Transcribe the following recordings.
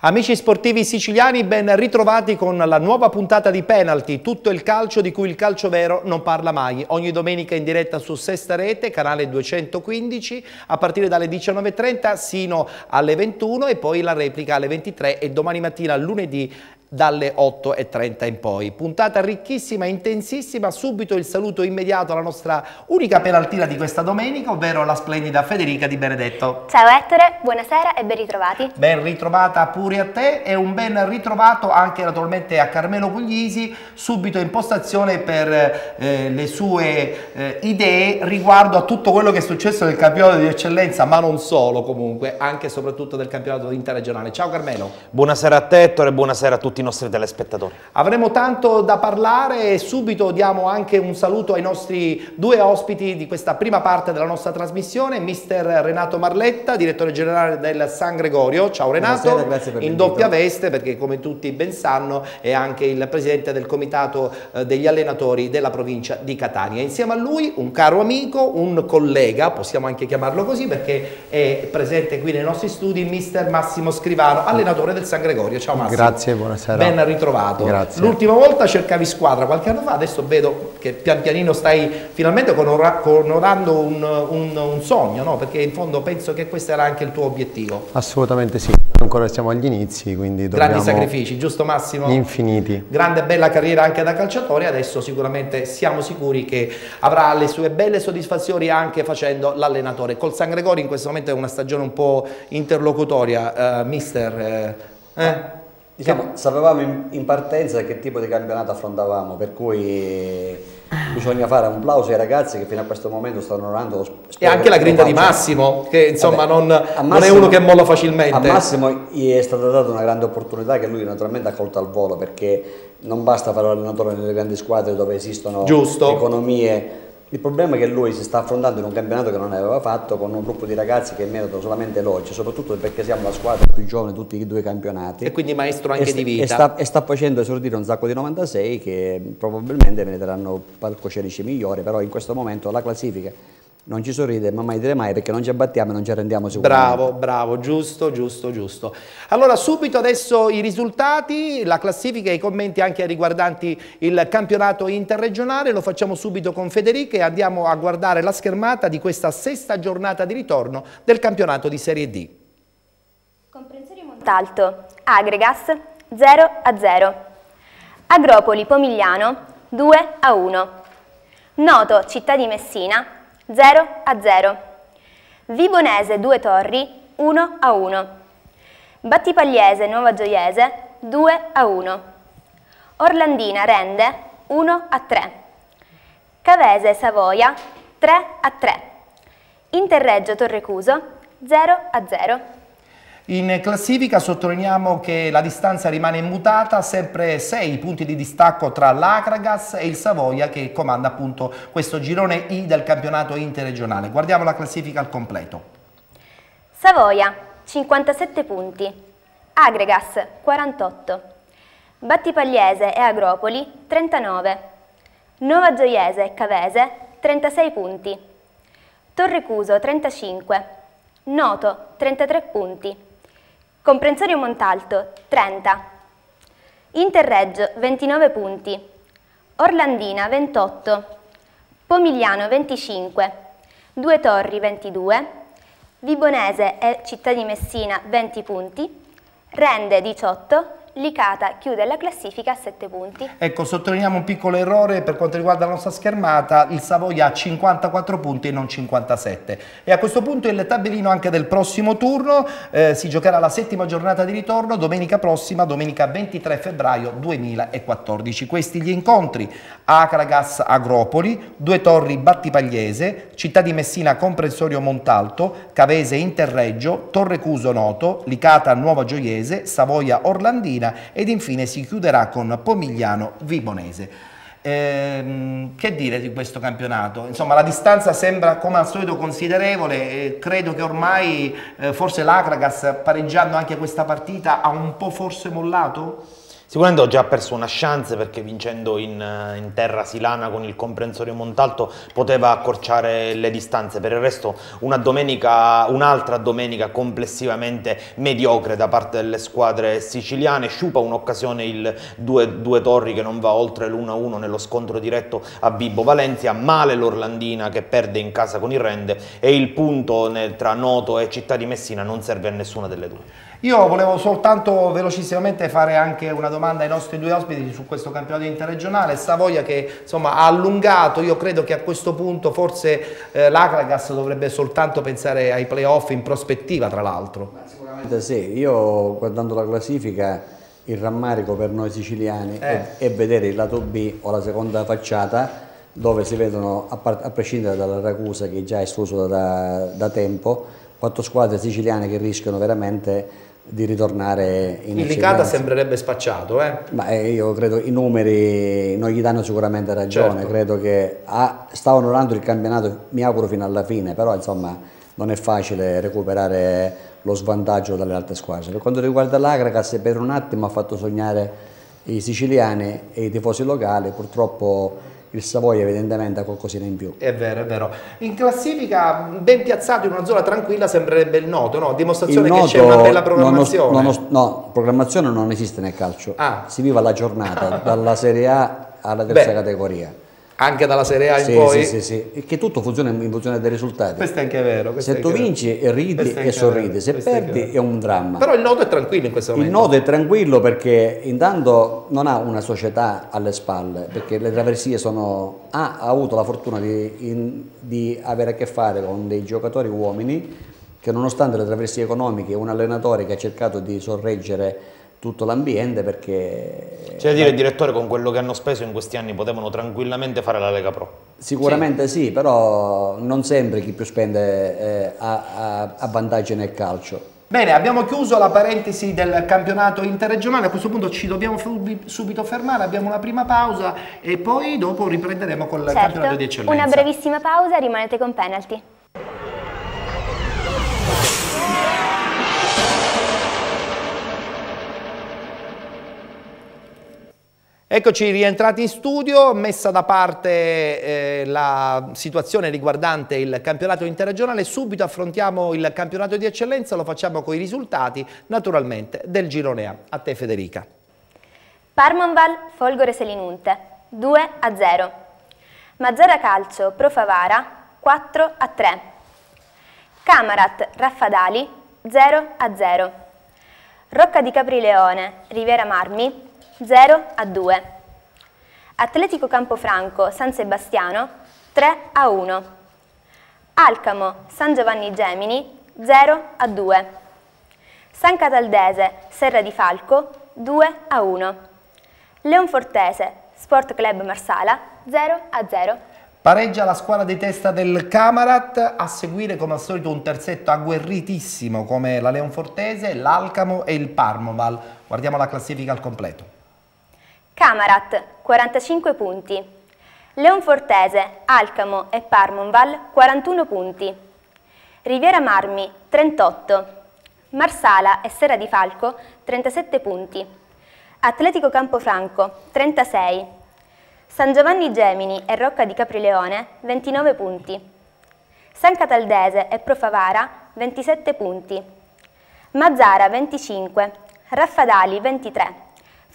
Amici sportivi siciliani, ben ritrovati con la nuova puntata di Penalty, tutto il calcio di cui il calcio vero non parla mai. Ogni domenica in diretta su Sesta Rete, canale 215, a partire dalle 19:30 sino alle 21 e poi la replica alle 23 e domani mattina lunedì dalle 8:30 in poi. Puntata ricchissima, intensissima, subito il saluto immediato alla nostra unica penaltina di questa domenica, ovvero la splendida Federica Di Benedetto. Ciao Ettore, buonasera e ben ritrovati. Ben ritrovata pure a te e un ben ritrovato anche naturalmente a Carmelo Puglisi, subito in postazione per le sue idee riguardo a tutto quello che è successo nel campionato di eccellenza, ma non solo comunque, anche e soprattutto del campionato interregionale. Ciao Carmelo. Buonasera a te Ettore, buonasera a tutti i nostri telespettatori. Avremo tanto da parlare e subito diamo anche un saluto ai nostri due ospiti di questa prima parte della nostra trasmissione, mister Renato Marletta, direttore generale del San Gregorio. Ciao Renato. Buonasera, grazie per in doppia veste perché come tutti ben sanno è anche il presidente del comitato degli allenatori della provincia di Catania. Insieme a lui un caro amico, un collega, possiamo anche chiamarlo così perché è presente qui nei nostri studi, mister Massimo Scrivano, allenatore del San Gregorio. Ciao Massimo. Grazie, buonasera. Ben ritrovato. Grazie. L'ultima volta cercavi squadra qualche anno fa, adesso vedo che pian pianino stai finalmente onorando un sogno, no? Perché in fondo penso che questo era anche il tuo obiettivo. Assolutamente sì, ancora siamo agli inizi, quindi dobbiamo... Grandi sacrifici, giusto Massimo? Infiniti. Grande e bella carriera anche da calciatore, adesso sicuramente siamo sicuri che avrà le sue belle soddisfazioni anche facendo l'allenatore. Col San Gregorio in questo momento è una stagione un po' interlocutoria, mister. Diciamo, sapevamo in partenza che tipo di campionato affrontavamo, per cui bisogna fare un plauso ai ragazzi che fino a questo momento stanno onorando lo sport. E anche la grinta di Massimo, che insomma non è uno che molla facilmente. A Massimo gli è stata data una grande opportunità che lui naturalmente ha colto al volo, perché non basta fare l'allenatore nelle grandi squadre dove esistono economie. Il problema è che lui si sta affrontando in un campionato che non aveva fatto, con un gruppo di ragazzi che meritano solamente elogi, soprattutto perché siamo la squadra più giovane di tutti i due campionati. E quindi maestro anche di vita. E sta facendo esordire un sacco di 96 che probabilmente meriteranno palcoscenici migliori, però in questo momento la classifica non ci sorride, ma mai dire mai, perché non ci abbattiamo e non ci arrendiamo sicuramente. Bravo, bravo, giusto. Allora subito adesso i risultati, la classifica e i commenti anche riguardanti il campionato interregionale, lo facciamo subito con Federica e andiamo a guardare la schermata di questa sesta giornata di ritorno del campionato di Serie D. Comprensorio Montalto, Agregas 0-0, Agropoli Pomigliano 2-1, Noto Città di Messina 0-0, Vibonese Due Torri 1-1, Battipagliese Nuova Gioiese 2-1, Orlandina Rende 1-3, Cavese Savoia 3-3, Interreggio Torrecuso 0-0. In classifica sottolineiamo che la distanza rimane immutata, sempre 6 punti di distacco tra l'Akragas e il Savoia che comanda appunto questo girone I del campionato interregionale. Guardiamo la classifica al completo. Savoia 57 punti, Agregas 48, Battipagliese e Agropoli 39, Nuova Gioiese e Cavese 36 punti, Torrecuso 35, Noto 33 punti, Comprensorio Montalto 30, Interreggio 29 punti, Orlandina 28, Pomigliano 25, Due Torri 22, Vibonese e Città di Messina 20 punti, Rende 18, Licata chiude la classifica a 7 punti. Ecco, sottolineiamo un piccolo errore per quanto riguarda la nostra schermata, il Savoia ha 54 punti e non 57. E a questo punto il tabellino anche del prossimo turno, si giocherà la settima giornata di ritorno, domenica prossima, domenica 23 febbraio 2014. Questi gli incontri: Akragas Agropoli, Due Torri Battipagliese, Città di Messina Comprensorio Montalto, Cavese Interreggio, Torrecuso Noto, Licata Nuova Gioiese, Savoia Orlandina ed infine si chiuderà con Pomigliano Vibonese. Che dire di questo campionato? Insomma, la distanza sembra come al solito considerevole, credo che ormai forse l'Akragas pareggiando anche questa partita ha un po' forse mollato? Sicuramente ho già perso una chance perché vincendo in terra silana con il comprensorio Montalto poteva accorciare le distanze. Per il resto un'altra domenica complessivamente mediocre da parte delle squadre siciliane. Sciupa un'occasione, il 2 Torri che non va oltre l'1-1 nello scontro diretto a Vibo Valencia, male l'Orlandina che perde in casa con il Rende, e il punto tra Noto e Città di Messina non serve a nessuna delle due. Io volevo soltanto velocissimamente fare anche una domanda ai nostri due ospiti su questo campionato interregionale. Savoia che insomma ha allungato, io credo che a questo punto forse l'Akragas dovrebbe soltanto pensare ai playoff in prospettiva, tra l'altro. Sicuramente sì, io guardando la classifica il rammarico per noi siciliani è vedere il lato B o la seconda facciata, dove si vedono, a prescindere dalla Ragusa che già è escluso da tempo, 4 squadre siciliane che rischiano veramente di ritornare in il Licata sembrerebbe spacciato, Ma io credo i numeri non gli danno sicuramente ragione, certo. Credo che sta onorando il campionato, mi auguro fino alla fine, però insomma non è facile recuperare lo svantaggio dalle altre squadre. Per quanto riguarda l'Akragas, per un attimo ha fatto sognare i siciliani e i tifosi locali, purtroppo il Savoia evidentemente ha qualcosina in più. È vero, è vero. In classifica, ben piazzato in una zona tranquilla, sembrerebbe il Noto, no? Dimostrazione che c'è una bella programmazione. No, programmazione non esiste nel calcio. Si vive la giornata, dalla Serie A alla terza categoria. Anche dalla Serie A in poi? Sì. E che tutto funziona in funzione dei risultati. Questo è anche vero. Se tu vinci ridi e sorridi, se perdi è un dramma. Però il Noto è tranquillo in questo momento. Il Noto è tranquillo perché intanto non ha una società alle spalle, perché le traversie ha avuto la fortuna di avere a che fare con dei giocatori uomini che, nonostante le traversie economiche, un allenatore che ha cercato di sorreggere tutto l'ambiente, perché c'è da dire, direttore, con quello che hanno speso in questi anni potevano tranquillamente fare la Lega Pro. Sicuramente sì, però non sempre chi più spende ha vantaggi nel calcio. Bene, abbiamo chiuso la parentesi del campionato interregionale, a questo punto ci dobbiamo subito fermare, abbiamo una prima pausa e poi dopo riprenderemo con il campionato di eccellenza. Una brevissima pausa, rimanete con Penalty. Eccoci rientrati in studio, messa da parte la situazione riguardante il campionato interregionale, subito affrontiamo il campionato di eccellenza, lo facciamo con i risultati naturalmente del girone A. A te Federica. Parmonval Folgore Selinunte 2-0, Mazzara Calcio Pro Favara 4-3, Camarat Raffadali 0-0, Rocca di Caprileone Riviera Marmi 0-2, Atletico Campofranco San Sebastiano 3-1, Alcamo San Giovanni Gemini 0-2, San Cataldese Serra di Falco 2-1, Leonfortese Sport Club Marsala 0-0. Pareggia la squadra di testa del Camarat, a seguire come al solito un terzetto agguerritissimo come la Leonfortese, l'Alcamo e il Parmonval. Guardiamo la classifica al completo. Camarat 45 punti, Leonfortese, Alcamo e Parmonval 41 punti, Riviera Marmi 38, Marsala e Serra di Falco 37 punti, Atletico Campofranco 36, San Giovanni Gemini e Rocca di Caprileone 29 punti, San Cataldese e Pro Favara 27 punti, Mazzara 25, Raffadali 23,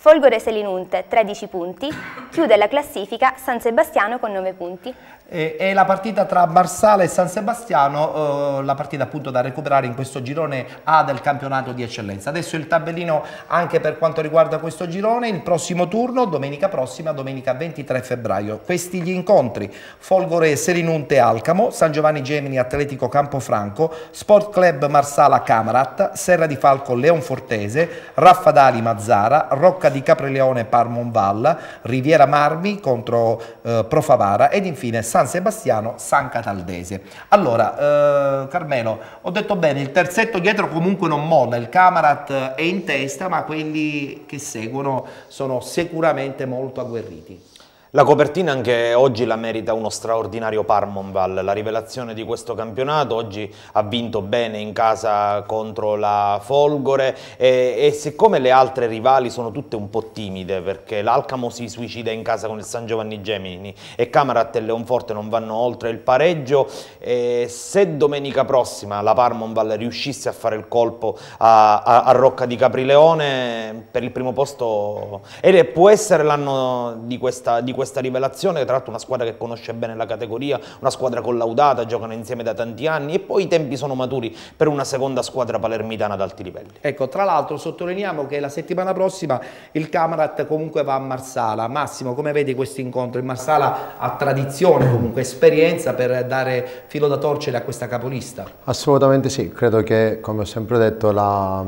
Folgore Selinunte 13 punti, chiude la classifica San Sebastiano con 9 punti. E la partita tra Marsala e San Sebastiano, la partita appunto da recuperare in questo girone A del campionato di eccellenza. Adesso il tabellino anche per quanto riguarda questo girone, il prossimo turno, domenica prossima, domenica 23 febbraio. Questi gli incontri: Folgore Selinunte Alcamo, San Giovanni Gemini Atletico Campofranco, Sport Club Marsala Camarat, Serra di Falco Leonfortese, Raffadali Mazzara, Rocca di Caprileone Parmonval, Riviera Marmi contro Pro Favara ed infine San Sebastiano San Cataldese. Allora, Carmelo, ho detto bene, il terzetto dietro comunque non molla, il Camarat è in testa, ma quelli che seguono sono sicuramente molto agguerriti. La copertina anche oggi la merita uno straordinario Parmonval, la rivelazione di questo campionato. Oggi ha vinto bene in casa contro la Folgore e siccome le altre rivali sono tutte un po' timide, perché l'Alcamo si suicida in casa con il San Giovanni Gemini e Camarat e Leonforte non vanno oltre il pareggio, se domenica prossima la Parmonval riuscisse a fare il colpo a Rocca di Caprileone per il primo posto, può essere l'anno di questa rivelazione, tra l'altro una squadra che conosce bene la categoria, una squadra collaudata, giocano insieme da tanti anni e poi i tempi sono maturi per una seconda squadra palermitana ad alti livelli. Ecco, tra l'altro sottolineiamo che la settimana prossima il Camarat comunque va a Marsala. Massimo, come vedi questo incontro? Il Marsala ha tradizione, comunque esperienza per dare filo da torcere a questa capolista? Assolutamente sì, credo che, come ho sempre detto, la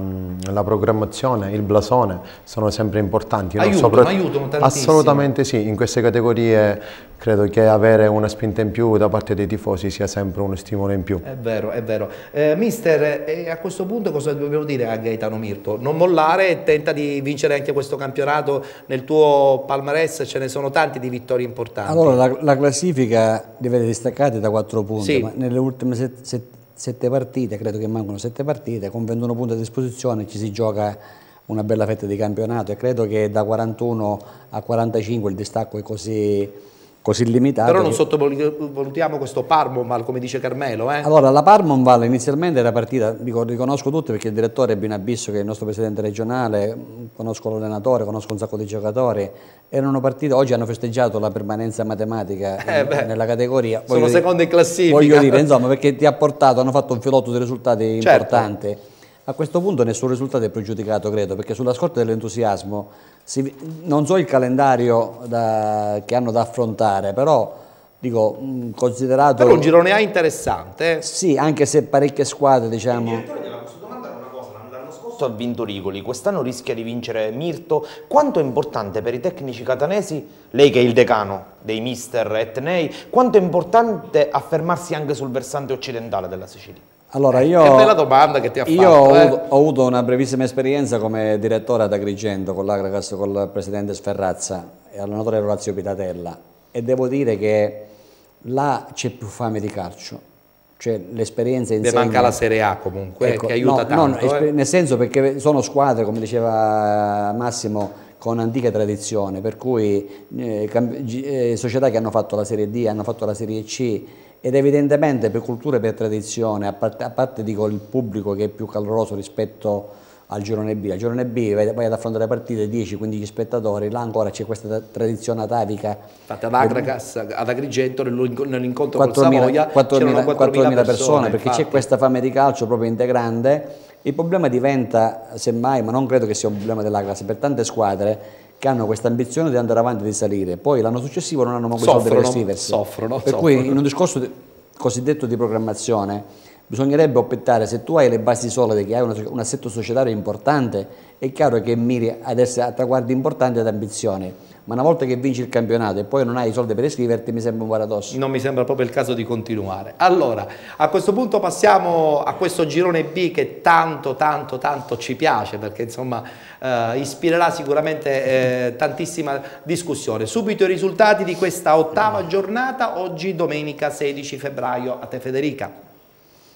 programmazione, il blasone sono sempre importanti. Aiutano tantissimo. Assolutamente sì, in queste categorie credo che avere una spinta in più da parte dei tifosi sia sempre uno stimolo in più. È vero, è vero. Mister, a questo punto cosa dobbiamo dire a Gaetano Mirto? Non mollare, tenta di vincere anche questo campionato. Nel tuo palmarès ce ne sono tanti di vittorie importanti. Allora, la classifica li vede distaccati da 4 punti, sì. Ma nelle ultime 7 partite, credo che mancano 7 partite, con 21 punti a disposizione ci si gioca una bella fetta di campionato e credo che da 41 a 45 il distacco è così limitato. Però non sottovalutiamo questo Parmonval, come dice Carmelo. Allora, la Parmonval inizialmente era partita, riconosco tutti perché il direttore è Bino Abisso, che è il nostro presidente regionale, conosco l'allenatore, conosco un sacco di giocatori, erano partite, oggi hanno festeggiato la permanenza matematica nella categoria. Sono secondo in classifica. Voglio dire, insomma, perché ti ha portato, hanno fatto un filotto di risultati importanti. Certo. A questo punto nessun risultato è pregiudicato, credo, perché sulla scorta dell'entusiasmo, non so il calendario che hanno da affrontare, però dico, considerato... Però un girone A interessante. Sì, anche se parecchie squadre, diciamo... Il direttore gliela posso domandare una cosa, l'anno scorso ha vinto Rigoli, quest'anno rischia di vincere Mirto. Quanto è importante per i tecnici catanesi, lei che è il decano dei mister etnei, quanto è importante affermarsi anche sul versante occidentale della Sicilia? Allora, che bella domanda che ti ha fatto. Io ho avuto una brevissima esperienza come direttore ad Agrigento con l'Agragas, con il presidente Sferrazza e allenatore Orazio Pitatella, e devo dire che là c'è più fame di calcio, cioè l'esperienza insegna. Manca la Serie A comunque, ecco, che aiuta tanto. Nel senso, perché sono squadre, come diceva Massimo, con antica tradizione, per cui società che hanno fatto la Serie D, hanno fatto la Serie C, ed evidentemente per cultura e per tradizione, a parte dico il pubblico che è più caloroso rispetto al girone B. Al girone B vai ad affrontare partite 10-15 spettatori, là ancora c'è questa tradizione atavica. Infatti ad Agrigento nell'incontro con Savoia 4.000 persone, perché c'è questa fame di calcio proprio integrante. Il problema diventa, semmai, ma non credo che sia un problema della classe, per tante squadre che hanno questa ambizione di andare avanti e di salire, poi l'anno successivo non hanno mai soldi per iscriversi. Soffrono. Cui in un discorso cosiddetto di programmazione bisognerebbe optare, se tu hai le basi solide, che hai un assetto societario importante, è chiaro che miri ad essere a traguardi importanti ed ambizioni, ma una volta che vinci il campionato e poi non hai i soldi per iscriverti mi sembra un paradosso. Non mi sembra proprio il caso di continuare. Allora, a questo punto passiamo a questo girone B che tanto ci piace, perché insomma ispirerà sicuramente tantissima discussione. Subito i risultati di questa 8ª giornata, oggi domenica 16 febbraio. A te Federica.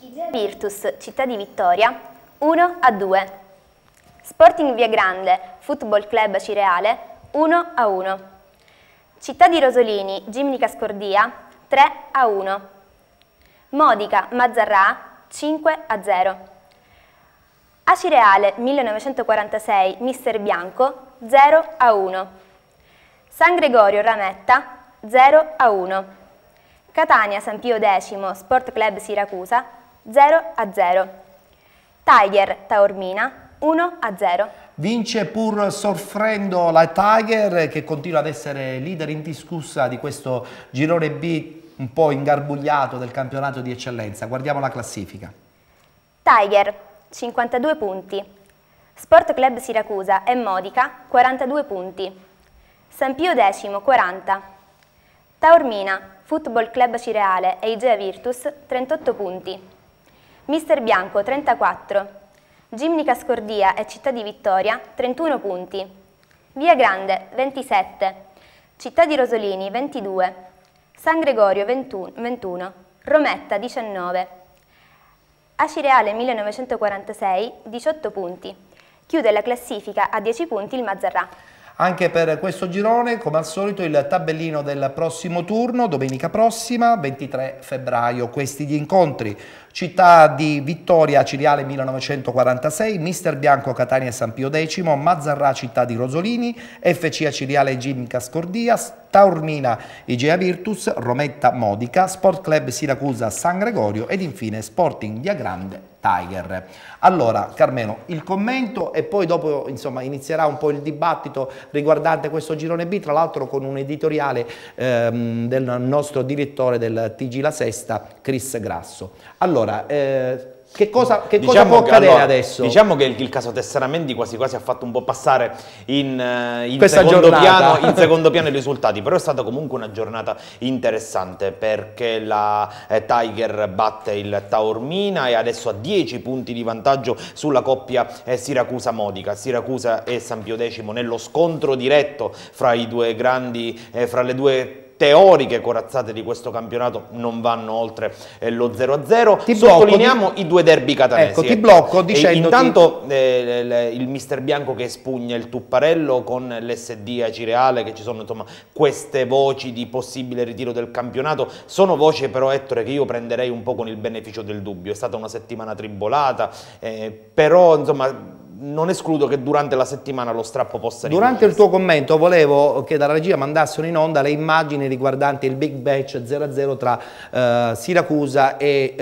Igea Virtus, Città di Vittoria, 1-2. Sporting Via Grande, Football Club Cireale, 1-1. Città di Rosolini, Gimnica Scordia, 3-1. Modica Mazzarrà, 5-0. Acireale 1946, Mister Bianco, 0-1. San Gregorio Rametta, 0-1. Catania San Pio X, Sport Club Siracusa, 0-0. Tiger Taormina, 1-0. Vince pur soffrendo la Tiger, che continua ad essere leader indiscussa di questo girone B un po' ingarbugliato del campionato di eccellenza. Guardiamo la classifica. Tiger 52 punti. Sport Club Siracusa e Modica 42 punti. San Pio X 40. Taormina, Football Club Cireale e Igea Virtus 38 punti. Mister Bianco 34. Gimnica Scordia e Città di Vittoria 31 punti. Via Grande 27. Città di Rosolini 22, San Gregorio 21, Rometta 19, Acireale 1946 18 punti. Chiude la classifica a 10 punti il Mazzarrà. Anche per questo girone, come al solito, il tabellino del prossimo turno, domenica prossima, 23 febbraio. Questi gli incontri: Città di Vittoria Acireale 1946, Mister Bianco Catania San Pio X, Mazzarrà Città di Rosolini, FC Acireale Gimnica Scordia, Taormina Igea Virtus, Rometta Modica, Sport Club Siracusa San Gregorio ed infine Sporting Via Grande Tiger. Allora, Carmelo, il commento e poi dopo insomma inizierà un po' il dibattito riguardante questo girone B, tra l'altro con un editoriale del nostro direttore del TG La Sesta, Chris Grasso. Allora, che cosa può accadere adesso? Diciamo che il caso Tesseramenti quasi quasi ha fatto un po' passare in secondo piano i risultati, però è stata comunque una giornata interessante perché la Tiger batte il Taormina e adesso ha 10 punti di vantaggio sulla coppia Siracusa-Modica. Siracusa e San Pio X nello scontro diretto fra i due grandi, fra le due teoriche corazzate di questo campionato non vanno oltre lo 0-0. Sottolineiamo i due derby catanesi. Ecco, ti blocco dicendo intanto il Mister Bianco che espugna il Tupparello con l'SD Acireale, che ci sono insomma queste voci di possibile ritiro del campionato. Sono voci però, Ettore, che io prenderei un po' con il beneficio del dubbio. È stata una settimana tribolata, però insomma non escludo che durante la settimana lo strappo possa ripetersi. Durante il tuo commento volevo che dalla regia mandassero in onda le immagini riguardanti il Big Match 0-0 tra Siracusa e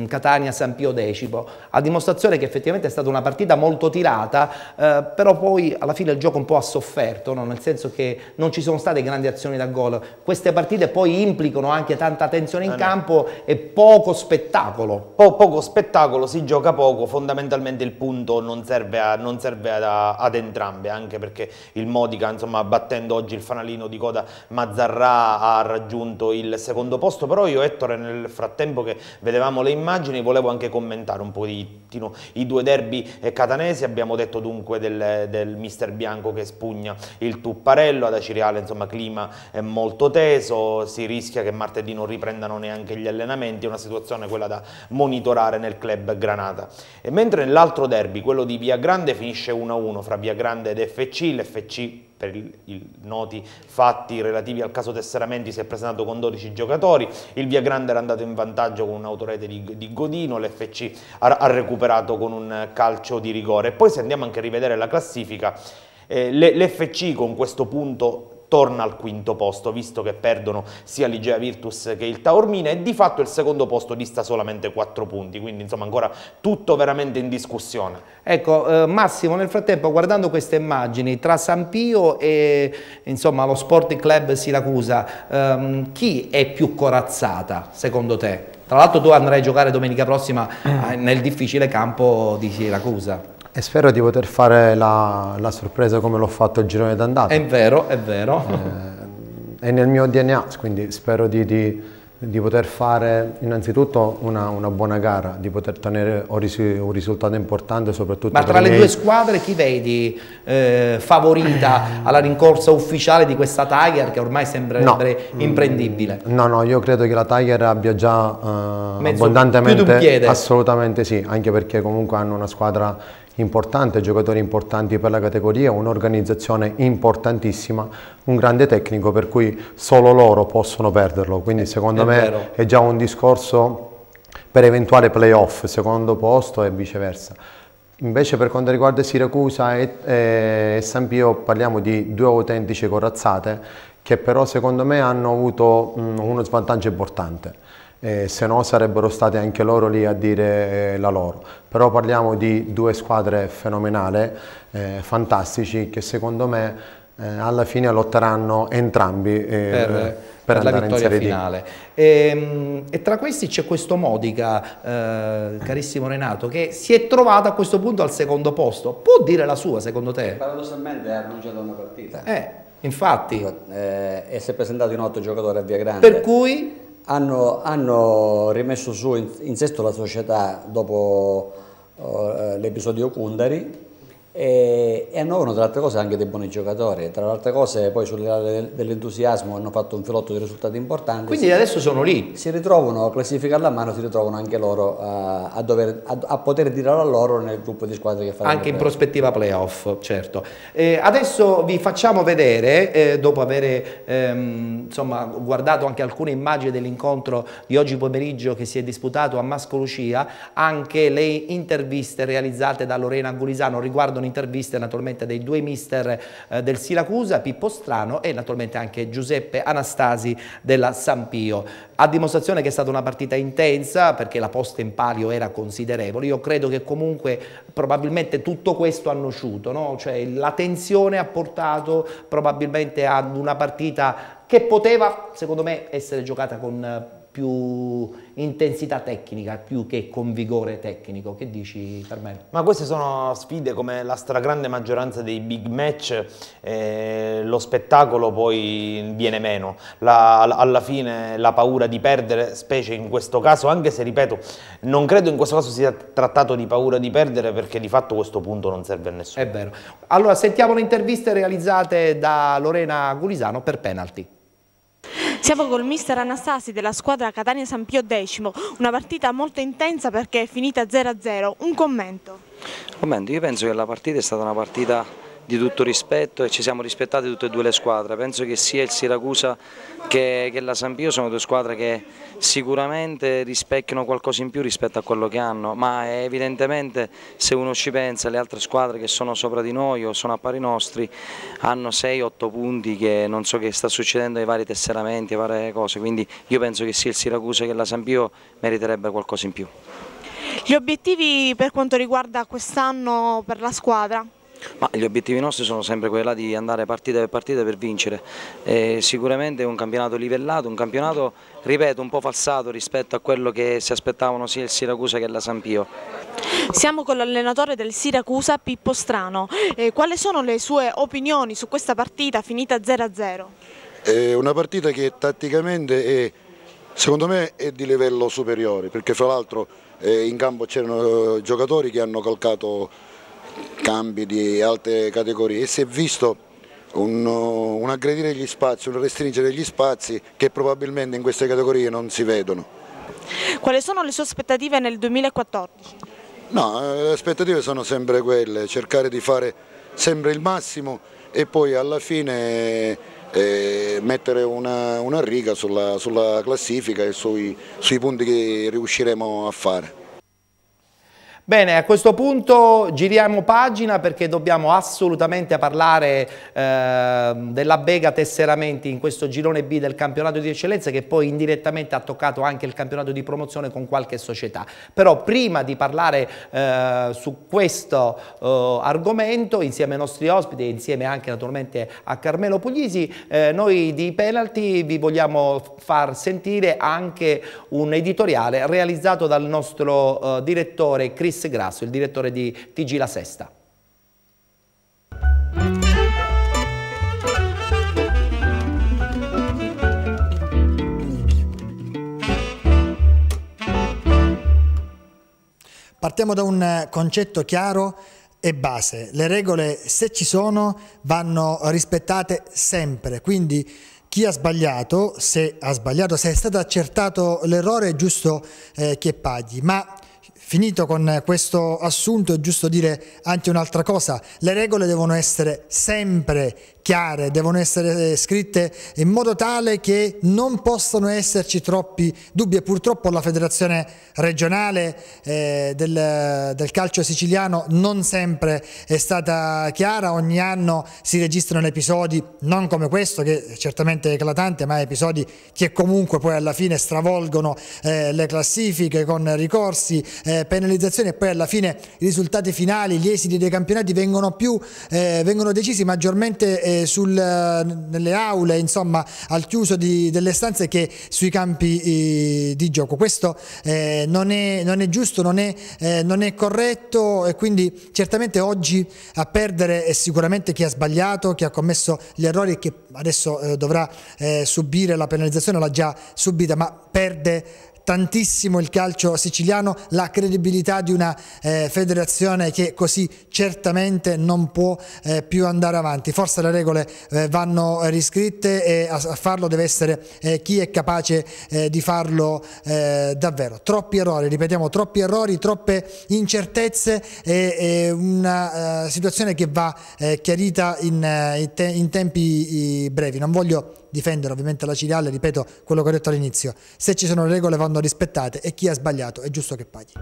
Catania San Pio X, a dimostrazione che effettivamente è stata una partita molto tirata, però poi alla fine il gioco un po' ha sofferto, no? Nel senso che non ci sono state grandi azioni da gol. Queste partite poi implicano anche tanta tensione in campo e poco spettacolo. Poco spettacolo, si gioca poco, fondamentalmente il punto non serve ad entrambe, anche perché il Modica, insomma, battendo oggi il fanalino di coda Mazzarrà, ha raggiunto il secondo posto. Però io, Ettore, nel frattempo che vedevamo le immagini, volevo anche commentare un po' i due derby catanesi. Abbiamo detto dunque del Mister Bianco che spugna il Tupparello, ad Acireale insomma clima è molto teso, si rischia che martedì non riprendano neanche gli allenamenti, è una situazione quella da monitorare nel club Granata. E mentre nell'altro derby, quello di Via Grande, finisce 1-1 fra Via Grande ed FC. L'FC, per i noti fatti relativi al caso Tesseramenti, si è presentato con 12 giocatori. Il Via Grande era andato in vantaggio con un'autorete di Godino, l'FC ha recuperato con un calcio di rigore. E poi, se andiamo anche a rivedere la classifica, l'FC con questo punto torna al quinto posto, visto che perdono sia l'Igea Virtus che il Taormina, e di fatto il secondo posto dista solamente 4 punti, quindi insomma ancora tutto veramente in discussione. Ecco, Massimo, nel frattempo, guardando queste immagini tra San Pio e insomma lo Sporting Club Siracusa, chi è più corazzata secondo te? Tra l'altro tu andrai a giocare domenica prossima nel difficile campo di Siracusa. E spero di poter fare la sorpresa come l'ho fatto il girone d'andata. È vero, è vero. È nel mio DNA, quindi spero di poter fare innanzitutto una buona gara, di poter ottenere un risultato importante soprattutto. Ma tra le due squadre chi vedi favorita alla rincorsa ufficiale di questa Tiger, che ormai sembrerebbe imprendibile? No, io credo che la Tiger abbia già abbondantemente, più di un piede. Assolutamente sì, anche perché comunque hanno una squadra importante, giocatori importanti per la categoria, un'organizzazione importantissima, un grande tecnico, per cui solo loro possono perderlo, quindi secondo me è già un discorso per eventuale playoff, secondo posto e viceversa. Invece per quanto riguarda Siracusa e San Pio parliamo di due autentiche corazzate che però secondo me hanno avuto uno svantaggio importante. Se no sarebbero stati anche loro lì a dire la loro, però parliamo di due squadre fenomenali, fantastici, che secondo me alla fine lotteranno entrambi per la vittoria finale. E tra questi c'è questo Modica, carissimo Renato, che si è trovato a questo punto al secondo posto. Può dire la sua secondo te? Paradossalmente ha annunciato una partita. Infatti. E si è presentato in 8 giocatori a Via Grande. Per cui hanno rimesso su in sesto la società dopo l'episodio Cundari e hanno tra le altre cose anche dei buoni giocatori, tra le altre cose poi sulle dell'entusiasmo hanno fatto un filotto di risultati importanti. Quindi adesso sono lì. Si ritrovano, classifica alla mano, si ritrovano anche loro a poter dire la loro nel gruppo di squadre che faranno. Anche in prospettiva playoff, certo. Adesso vi facciamo vedere, dopo aver insomma, guardato anche alcune immagini dell'incontro di oggi pomeriggio che si è disputato a Mascolucia, anche le interviste realizzate da Lorena Gulisano riguardano interviste naturalmente dei due mister del Siracusa, Pippo Strano e naturalmente anche Giuseppe Anastasi della San Pio. A dimostrazione che è stata una partita intensa perché la posta in palio era considerevole. Io credo che comunque probabilmente tutto questo ha nociuto, no? Cioè, la tensione ha portato probabilmente ad una partita che poteva secondo me essere giocata con più intensità tecnica più che con vigore tecnico. Che dici, Carmelo? Ma queste sono sfide come la stragrande maggioranza dei big match, lo spettacolo poi viene meno, alla fine la paura di perdere, specie in questo caso, anche se ripeto non credo in questo caso sia trattato di paura di perdere, perché di fatto questo punto non serve a nessuno. È vero. Allora sentiamo le interviste realizzate da Lorena Gulisano per penalty. Siamo col mister Anastasi della squadra Catania San Pio X, una partita molto intensa perché è finita 0-0, un commento? Io penso che la partita è stata una partita di tutto rispetto e ci siamo rispettati tutte e due le squadre. Penso che sia il Siracusa che la San Pio sono due squadre che sicuramente rispecchiano qualcosa in più rispetto a quello che hanno, ma evidentemente se uno ci pensa, le altre squadre che sono sopra di noi o sono a pari nostri hanno 6-8 punti, che non so che sta succedendo ai vari tesseramenti, ai varie cose, quindi io penso che sia il Siracusa che la San Pio meriterebbe qualcosa in più. Gli obiettivi per quanto riguarda quest'anno per la squadra? Ma gli obiettivi nostri sono sempre quelli di andare partita per partita per vincere. Sicuramente è un campionato livellato, un campionato, ripeto, un po' falsato rispetto a quello che si aspettavano sia il Siracusa che la San Pio. Siamo con l'allenatore del Siracusa, Pippo Strano. Quali sono le sue opinioni su questa partita finita 0-0? È una partita che tatticamente secondo me è di livello superiore, perché fra l'altro in campo c'erano giocatori che hanno calcato cambi di alte categorie e si è visto un aggredire gli spazi, un restringere gli spazi che probabilmente in queste categorie non si vedono. Quali sono le sue aspettative nel 2014? No, le aspettative sono sempre quelle, cercare di fare sempre il massimo e poi alla fine mettere una riga sulla classifica e sui punti che riusciremo a fare. Bene, a questo punto giriamo pagina perché dobbiamo assolutamente parlare della Bega Tesseramenti in questo girone B del campionato di eccellenza, che poi indirettamente ha toccato anche il campionato di promozione con qualche società. Però prima di parlare su questo argomento, insieme ai nostri ospiti e insieme anche naturalmente a Carmelo Puglisi, noi di Penalty vi vogliamo far sentire anche un editoriale realizzato dal nostro direttore Chris Grasso, il direttore di TG La Sesta. Partiamo da un concetto chiaro e base. Le regole, se ci sono, vanno rispettate sempre, quindi chi ha sbagliato, se è stato accertato l'errore, è giusto che paghi, ma finito con questo assunto è giusto dire anche un'altra cosa: le regole devono essere sempre chiare, devono essere scritte in modo tale che non possano esserci troppi dubbi, e purtroppo la federazione regionale del calcio siciliano non sempre è stata chiara. Ogni anno si registrano episodi non come questo, che è certamente eclatante, ma episodi che comunque poi alla fine stravolgono le classifiche con ricorsi, penalizzazioni, e poi alla fine i risultati finali, gli esiti dei campionati vengono decisi maggiormente nelle aule, insomma al chiuso delle stanze, che sui campi di gioco. Questo non è giusto, non è corretto, e quindi certamente oggi a perdere è sicuramente chi ha sbagliato, chi ha commesso gli errori e che adesso dovrà subire la penalizzazione, l'ha già subita, ma perde tantissimo il calcio siciliano, la credibilità di una federazione che così certamente non può più andare avanti. Forse le regole vanno riscritte e a farlo deve essere chi è capace di farlo davvero. Troppi errori, ripetiamo, troppi errori, troppe incertezze e una situazione che va chiarita in tempi brevi. Non voglio difendere ovviamente la Ciriale, ripeto quello che ho detto all'inizio: se ci sono le regole vanno rispettate e chi ha sbagliato è giusto che paghi.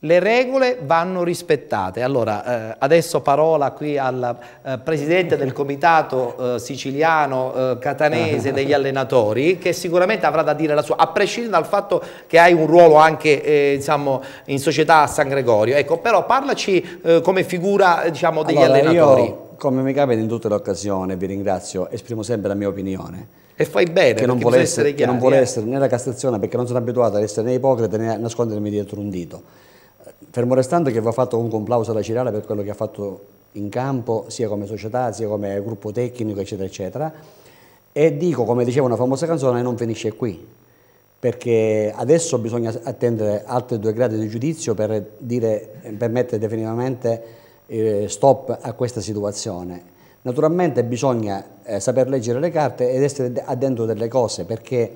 Le regole vanno rispettate. Allora, adesso parola qui al presidente del comitato siciliano catanese degli allenatori, che sicuramente avrà da dire la sua, a prescindere dal fatto che hai un ruolo anche diciamo, in società a San Gregorio. Ecco, però parlaci come figura diciamo, degli allenatori. Io, come mi capita in tutte le occasioni, vi ringrazio, esprimo sempre la mia opinione. E fai bene, che non vuole essere né la Castrazione, perché non sono abituato ad essere né ipocrita né a nascondermi dietro un dito. Fermo restando che va fatto comunque un plauso alla Ciriale per quello che ha fatto in campo, sia come società, sia come gruppo tecnico, eccetera, eccetera. E dico, come diceva una famosa canzone, non finisce qui, perché adesso bisogna attendere altri 2 gradi di giudizio per mettere definitivamente stop a questa situazione. Naturalmente bisogna saper leggere le carte ed essere addentro delle cose, perché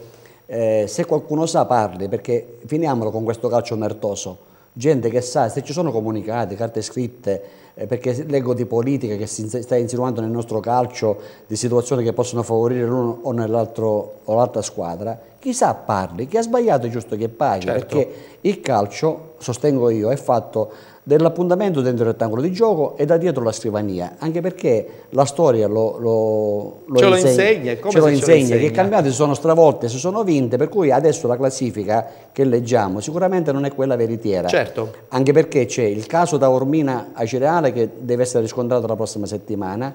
se qualcuno sa parli, perché finiamolo con questo calcio omertoso. Gente che sa, se ci sono comunicati, carte scritte, perché leggo di politica che si sta insinuando nel nostro calcio, di situazioni che possono favorire l'uno o l'altra squadra, chi sa parli, chi ha sbagliato è giusto che paghi, certo. Perché il calcio, sostengo io, è fatto dell'appuntamento dentro il rettangolo di gioco e da dietro la scrivania, anche perché la storia ce lo insegna, che i campionati si sono stravolti, si sono vinte, per cui adesso la classifica che leggiamo sicuramente non è quella veritiera, certo. Anche perché c'è il caso Taormina a Cireale che deve essere riscontrato la prossima settimana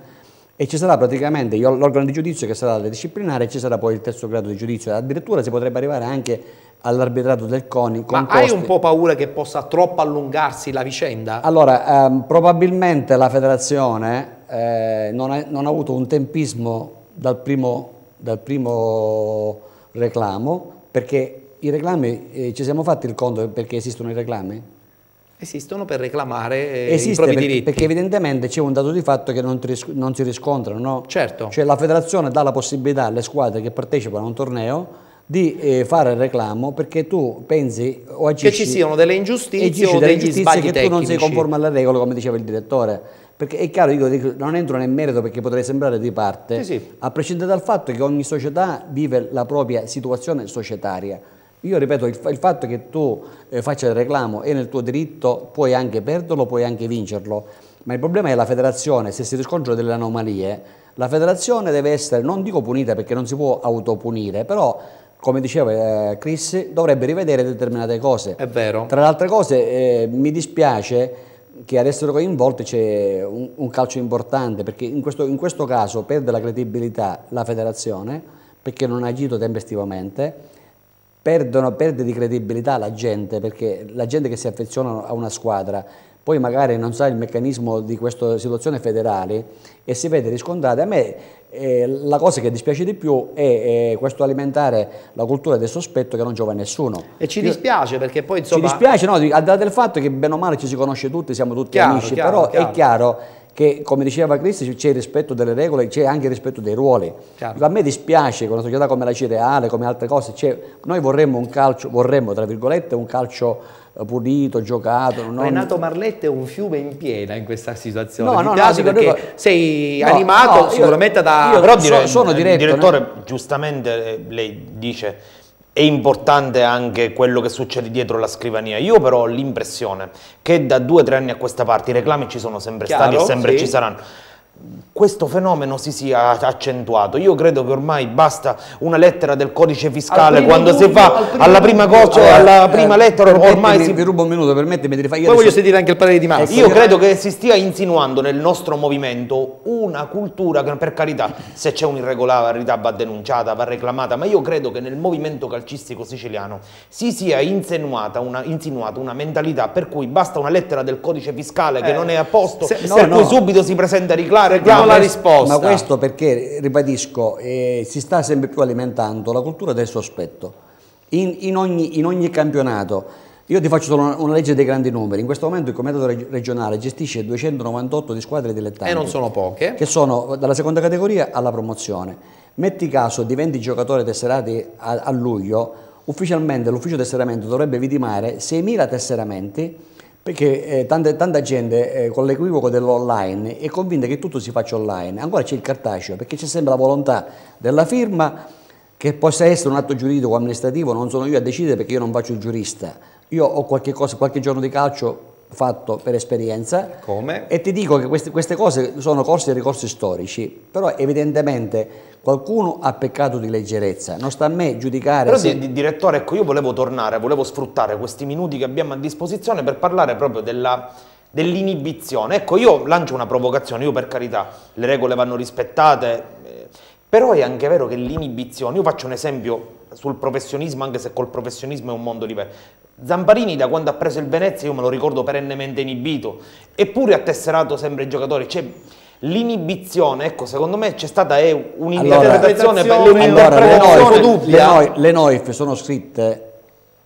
e ci sarà praticamente l'organo di giudizio che sarà la disciplinare e ci sarà poi il terzo grado di giudizio, addirittura si potrebbe arrivare anche all'arbitrato del CONI. Ma hai un po' paura che possa troppo allungarsi la vicenda? Allora, probabilmente la federazione non ha avuto un tempismo dal primo reclamo, perché i reclami, ci siamo fatti il conto perché esistono i reclami? Esistono per reclamare i propri diritti. Perché evidentemente c'è un dato di fatto che non si riscontrano, no? Certo. Cioè la federazione dà la possibilità alle squadre che partecipano a un torneo di fare il reclamo, perché tu pensi o agisci che ci siano delle ingiustizie o degli sbagli che tecnici. Tu non sei conforme alle regole, come diceva il direttore, perché è chiaro, io dico, non entro nel merito perché potrei sembrare di parte, sì. A prescindere dal fatto che ogni società vive la propria situazione societaria. Io ripeto, il fatto che tu faccia il reclamo è nel tuo diritto, puoi anche perderlo, puoi anche vincerlo, ma il problema è la federazione. Se si riscontrano delle anomalie, la federazione deve essere, non dico punita perché non si può autopunire, però come diceva Chris, dovrebbe rivedere determinate cose. È vero. Tra le altre cose mi dispiace che ad essere coinvolti c'è un calcio importante, perché in questo caso perde la credibilità la federazione perché non ha agito tempestivamente, perde di credibilità la gente, perché la gente che si affeziona a una squadra poi magari non sa il meccanismo di questa situazione federale e si vede riscontrata. A me la cosa che dispiace di più è questo alimentare la cultura del sospetto che non giova a nessuno. E ci dispiace perché poi insomma... Ci dispiace, no, al di là del fatto che bene o male ci si conosce tutti, siamo tutti amici, però è chiaro che, come diceva Cristi, c'è il rispetto delle regole, c'è anche il rispetto dei ruoli. A me dispiace che una società come la Cireale, come altre cose, noi vorremmo un calcio, tra virgolette, un calcio pulito, giocato. Renato Marlette è un fiume in piena in questa situazione. No, perché sei animato sicuramente da... Però sono diretto, il direttore giustamente lei dice è importante anche quello che succede dietro la scrivania. Io però ho l'impressione che da 2 o 3 anni a questa parte i reclami ci sono sempre stati e sempre ci saranno. questo fenomeno si sia accentuato. Io credo che ormai basta una lettera del codice fiscale quando si fa alla prima cosa, alla prima lettera ormai si... Vi rubo un minuto, permettimi di rifare. Poi voglio sentire anche il parere di Massimo. Io credo che si stia insinuando nel nostro movimento una cultura che, per carità, se c'è un'irregolarità va denunciata, va reclamata, ma io credo che nel movimento calcistico siciliano si sia insinuata una mentalità per cui basta una lettera del codice fiscale che non è a posto, per cui subito si presenta reclamo la risposta. Ma questo perché, ribadisco, si sta sempre più alimentando la cultura del sospetto in ogni campionato. Io ti faccio solo una legge dei grandi numeri. In questo momento il comitato regionale gestisce 298 di squadre dilettanti. E non sono poche. Che sono dalla seconda categoria alla promozione. Metti caso di 20 giocatori tesserati a luglio, ufficialmente l'ufficio tesseramento dovrebbe vidimare 6.000 tesseramenti, perché tanta gente con l'equivoco dell'online è convinta che tutto si faccia online. Ancora c'è il cartaceo, perché c'è sempre la volontà della firma, che possa essere un atto giuridico o amministrativo. Non sono io a decidere, perché io non faccio il giurista. Io ho qualche giorno di calcio fatto per esperienza. Come? E ti dico che queste cose sono corsi e ricorsi storici, però evidentemente qualcuno ha peccato di leggerezza. Non sta a me giudicare. Però direttore, ecco, io volevo sfruttare questi minuti che abbiamo a disposizione per parlare proprio dell'inibizione. Ecco, io lancio una provocazione. Io, per carità, le regole vanno rispettate, però è anche vero che l'inibizione, io faccio un esempio sul professionismo, anche se col professionismo è un mondo diverso. Zamparini, da quando ha preso il Venezia, io me lo ricordo perennemente inibito, eppure ha tesserato sempre i giocatori. Cioè, l'inibizione, ecco, secondo me c'è stata un'interpretazione dubbia. Le NOIF sono scritte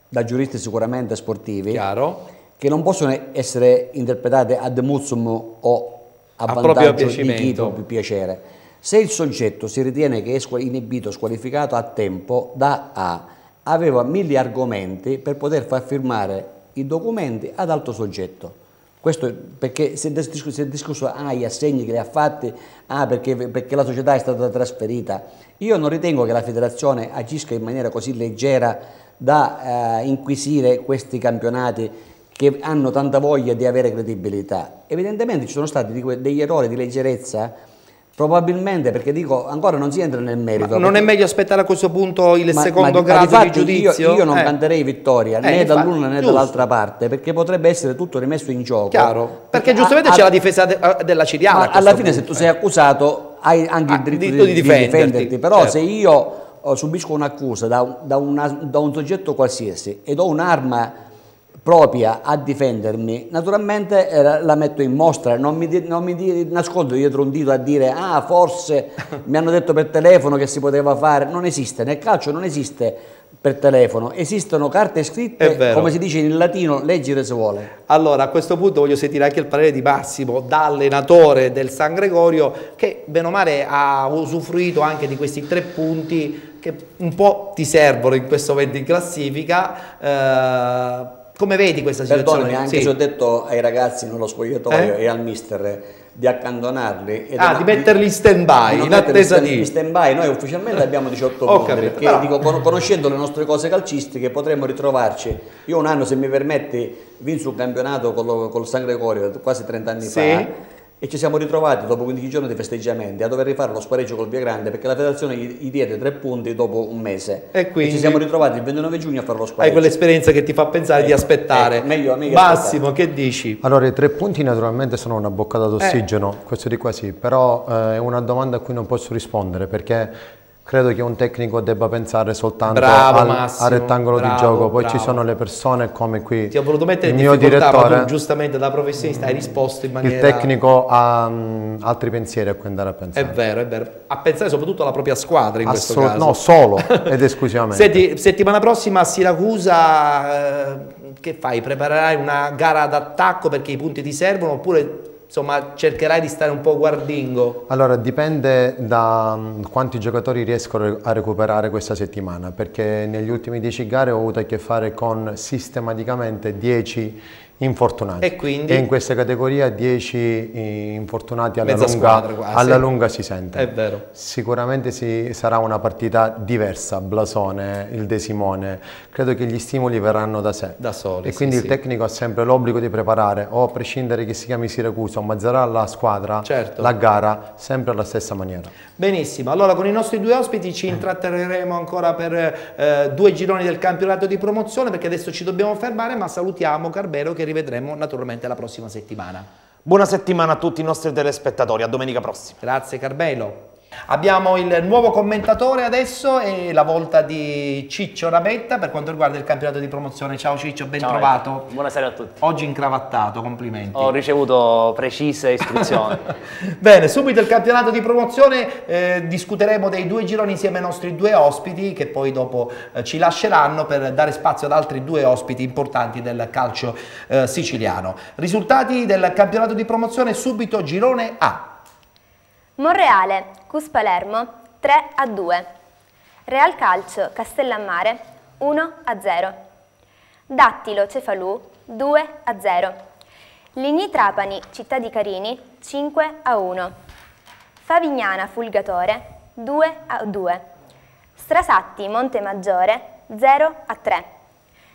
da giuristi sicuramente sportivi, chiaro, che non possono essere interpretate ad muzzum o a vantaggio di chi più piacere. Se il soggetto si ritiene che è inibito, squalificato a tempo, da A, aveva 1000 argomenti per poter far firmare i documenti ad altro soggetto. Questo perché si è discusso gli assegni che li ha fatti, perché la società è stata trasferita. Io non ritengo che la federazione agisca in maniera così leggera da inquisire questi campionati che hanno tanta voglia di avere credibilità. Evidentemente ci sono stati degli errori di leggerezza. Probabilmente, perché dico, ancora non si entra nel merito. Ma non è meglio aspettare a questo punto il secondo grado di giudizio? Io non canterei vittoria né dall'una né dall'altra parte, perché potrebbe essere tutto rimesso in gioco. Chiaro, perché giustamente c'è la difesa della ciriala. Ma alla fine, se tu sei accusato, hai anche il diritto di difenderti. Però certo, se io subisco un'accusa da un soggetto qualsiasi ed ho un'arma propria a difendermi, naturalmente la metto in mostra, non mi nascondo dietro un dito a dire forse mi hanno detto per telefono che si poteva fare. Non esiste, nel calcio non esiste per telefono, esistono carte scritte, come si dice in latino, leggere se vuole. Allora, a questo punto voglio sentire anche il parere di Massimo, da allenatore del San Gregorio, che bene o male ha usufruito anche di questi 3 punti che un po' ti servono in questo momento in classifica. Come vedi questa situazione? Perdonami, anche se ho detto ai ragazzi nello spogliatoio e al mister di accantonarli di metterli in stand-by, in attesa di stand-by. Noi ufficialmente abbiamo 18 punti, perché dico, conoscendo le nostre cose calcistiche potremmo ritrovarci. Io un anno, se mi permetti, vinsi un campionato col San Gregorio quasi 30 anni fa, e ci siamo ritrovati dopo 15 giorni di festeggiamenti a dover rifare lo spareggio col Viagrande, perché la federazione gli diede 3 punti dopo un mese, e quindi ci siamo ritrovati il 29 giugno a fare lo spareggio. Hai quell'esperienza che ti fa pensare di aspettare. Meglio Massimo, aspettare. che dici? Allora, i 3 punti naturalmente sono una boccata d'ossigeno, questo di qua sì, però è una domanda a cui non posso rispondere, perché credo che un tecnico debba pensare soltanto al rettangolo di gioco, poi ci sono le persone come qui. Ti ho voluto mettere il mio direttore, tu, giustamente da professionista hai risposto in maniera... Il tecnico ha altri pensieri a cui andare a pensare. È vero, a pensare soprattutto alla propria squadra in questo caso. No, solo ed esclusivamente. Senti, settimana prossima a Siracusa, che fai? Preparerai una gara d'attacco perché i punti ti servono, oppure... insomma, cercherai di stare un po' guardingo? Allora, dipende da quanti giocatori riesco a recuperare questa settimana, perché negli ultimi 10 gare ho avuto a che fare con sistematicamente 10 infortunati. E quindi? E in questa categoria 10 infortunati alla lunga si sente. È vero. Sicuramente sarà una partita diversa, blasone, il De Simone. Credo che gli stimoli verranno da sé. Da soli. E quindi il tecnico ha sempre l'obbligo di preparare, o a prescindere che si chiami Siracusa o Mazzarà, la squadra, la gara, sempre alla stessa maniera. Benissimo, allora con i nostri due ospiti ci intratterremo ancora per 2 gironi del campionato di promozione, perché adesso ci dobbiamo fermare, ma salutiamo Carbero, che rivedremo naturalmente la prossima settimana. Buona settimana a tutti i nostri telespettatori, a domenica prossima. Grazie Carbelo. Abbiamo il nuovo commentatore adesso, e la volta di Ciccio Rabetta per quanto riguarda il campionato di promozione. Ciao Ciccio, ben trovato. Buonasera a tutti. Oggi incravattato, complimenti. Ho ricevuto precise istruzioni. Bene, subito il campionato di promozione, discuteremo dei 2 gironi insieme ai nostri 2 ospiti, che poi dopo ci lasceranno per dare spazio ad altri 2 ospiti importanti del calcio siciliano. Risultati del campionato di promozione, subito girone A. Monreale, Cus Palermo 3-2, Real Calcio Castellammare 1-0, Dattilo Cefalù 2-0, Ligni Trapani Città di Carini 5-1, Favignana Fulgatore 2-2, Strasatti Montemaggiore 0-3,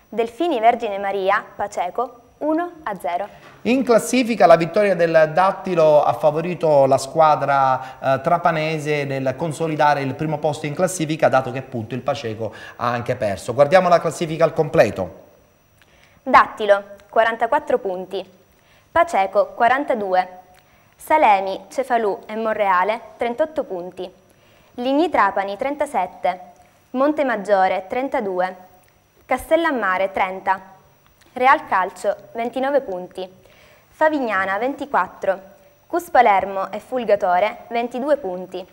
Delfini Vergine Maria Paceco 1-0. In classifica la vittoria del Dattilo ha favorito la squadra trapanese nel consolidare il primo posto in classifica, dato che appunto il Paceco ha anche perso. Guardiamo la classifica al completo. Dattilo 44 punti, Paceco 42, Salemi, Cefalù e Monreale 38 punti, Ligni Trapani 37, Montemaggiore 32, Castellammare 30, Real Calcio 29 punti, Favignana 24, Cus Palermo e Fulgatore 22 punti,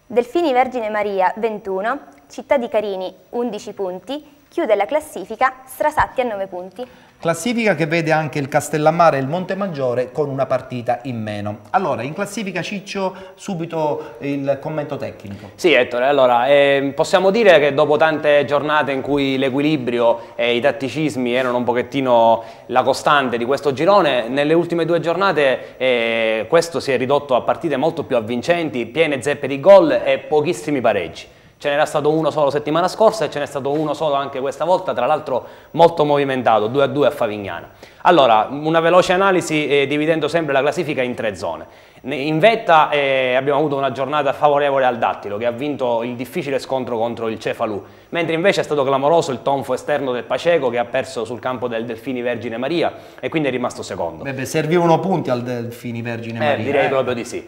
Delfini Vergine Maria 21, Città di Carini 11 punti, chiude la classifica Strasatti a 9 punti. Classifica che vede anche il Castellammare e il Montemaggiore con una partita in meno. Allora, in classifica Ciccio, subito il commento tecnico. Sì Ettore, allora possiamo dire che dopo tante giornate in cui l'equilibrio e i tatticismi erano un pochettino la costante di questo girone, nelle ultime 2 giornate questo si è ridotto a partite molto più avvincenti, piene zeppe di gol e pochissimi pareggi. Ce n'era stato uno solo settimana scorsa e ce n'è stato uno solo anche questa volta, tra l'altro molto movimentato, 2-2 a Favignana. Allora, una veloce analisi dividendo sempre la classifica in 3 zone. In vetta abbiamo avuto una giornata favorevole al Dattilo, che ha vinto il difficile scontro contro il Cefalù, mentre invece è stato clamoroso il tonfo esterno del Paceco, che ha perso sul campo del Delfini Vergine Maria e quindi è rimasto secondo. Beh, servivano punti al Delfini Vergine Maria. Direi proprio di sì.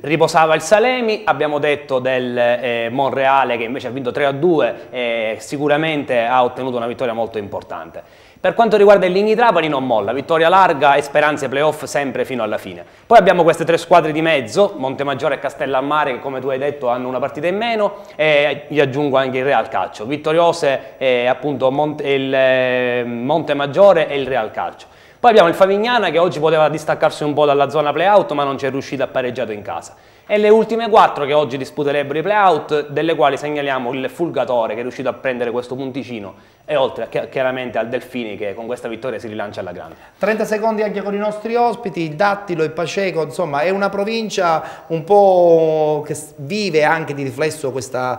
Riposava il Salemi, abbiamo detto del Monreale, che invece ha vinto 3-2, sicuramente ha ottenuto una vittoria molto importante. Per quanto riguarda il Ligni Trapani non molla, vittoria larga e speranze playoff sempre fino alla fine. Poi abbiamo queste 3 squadre di mezzo, Montemaggiore e Castellammare, che come tu hai detto hanno una partita in meno, e gli aggiungo anche il Real Calcio, vittoriose appunto il Montemaggiore e il Real Calcio. Poi abbiamo il Favignana, che oggi poteva distaccarsi un po' dalla zona play-out, ma non ci è riuscito, a pareggiato in casa. E le ultime 4 che oggi disputerebbero i play-out, delle quali segnaliamo il Fulgatore, che è riuscito a prendere questo punticino, e oltre chiaramente al Delfini, che con questa vittoria si rilancia alla grande. 30 secondi anche con i nostri ospiti. Dattilo e Paceco, insomma, è una provincia un po' che vive anche di riflesso questa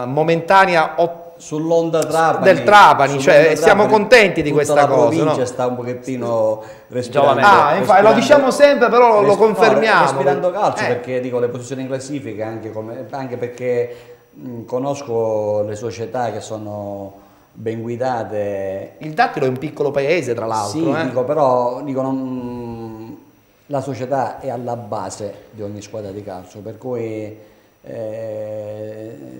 momentanea sull'onda Trapani, del Trapani, cioè siamo contenti di questa cosa. La provincia sta un pochettino respirando. Infatti, lo diciamo sempre, però lo confermiamo. Respirando calcio, perché dico le posizioni in classifica, anche perché conosco le società che sono ben guidate. Il Dattilo è un piccolo paese, tra l'altro. Sì, però la società è alla base di ogni squadra di calcio, per cui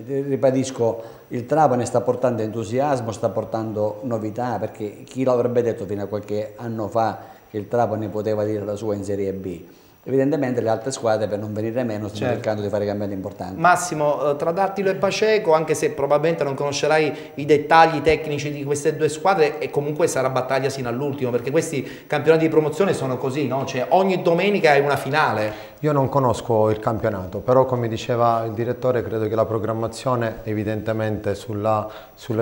ribadisco, il Trapani sta portando entusiasmo, sta portando novità, perché chi lo avrebbe detto fino a qualche anno fa che il Trapani poteva dire la sua in Serie B? Evidentemente le altre squadre, per non venire meno, stanno cercando di fare cambiamenti importanti. Massimo, tra Dattilo e Paceco, anche se probabilmente non conoscerai i dettagli tecnici di queste 2 squadre, e comunque sarà battaglia sino all'ultimo, perché questi campionati di promozione sono così, no? Cioè, ogni domenica è una finale. Io non conosco il campionato, però come diceva il direttore credo che la programmazione evidentemente sulla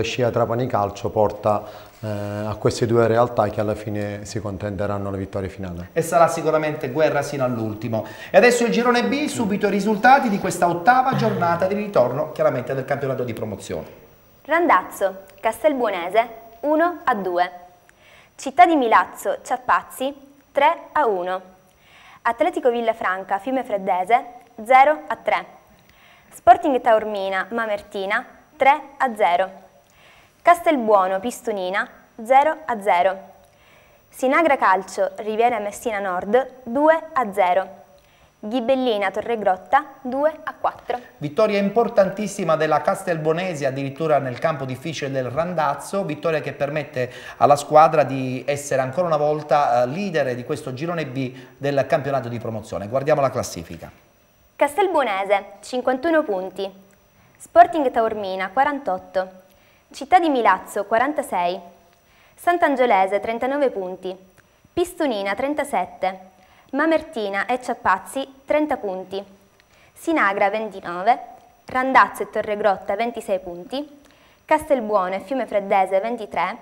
scia Trapani Calcio porta a queste due realtà che alla fine si contenderanno la vittoria finale. E sarà sicuramente guerra sino all'ultimo. E adesso il girone B, subito i risultati di questa ottava giornata di ritorno chiaramente del campionato di promozione. Randazzo, Castelbuonese 1-2, Città di Milazzo, Ciappazzi 3-1, Atletico Villafranca, Fiumefreddese 0-3, Sporting Taormina, Mamertina 3-0, Castelbuono, Pistunina 0-0, Sinagra Calcio, Riviera Messina Nord 2-0, Ghibellina Torregrotta 2-4. Vittoria importantissima della Castelbuonese addirittura nel campo difficile del Randazzo, vittoria che permette alla squadra di essere ancora una volta leader di questo girone B del campionato di promozione. Guardiamo la classifica. Castelbuonese 51 punti, Sporting Taormina 48, Città di Milazzo 46, Sant'Angiolese 39 punti, Pistunina 37, Mamertina e Ciappazzi 30 punti, Sinagra 29, Randazzo e Torregrotta 26 punti, Castelbuono e Fiumefreddese 23,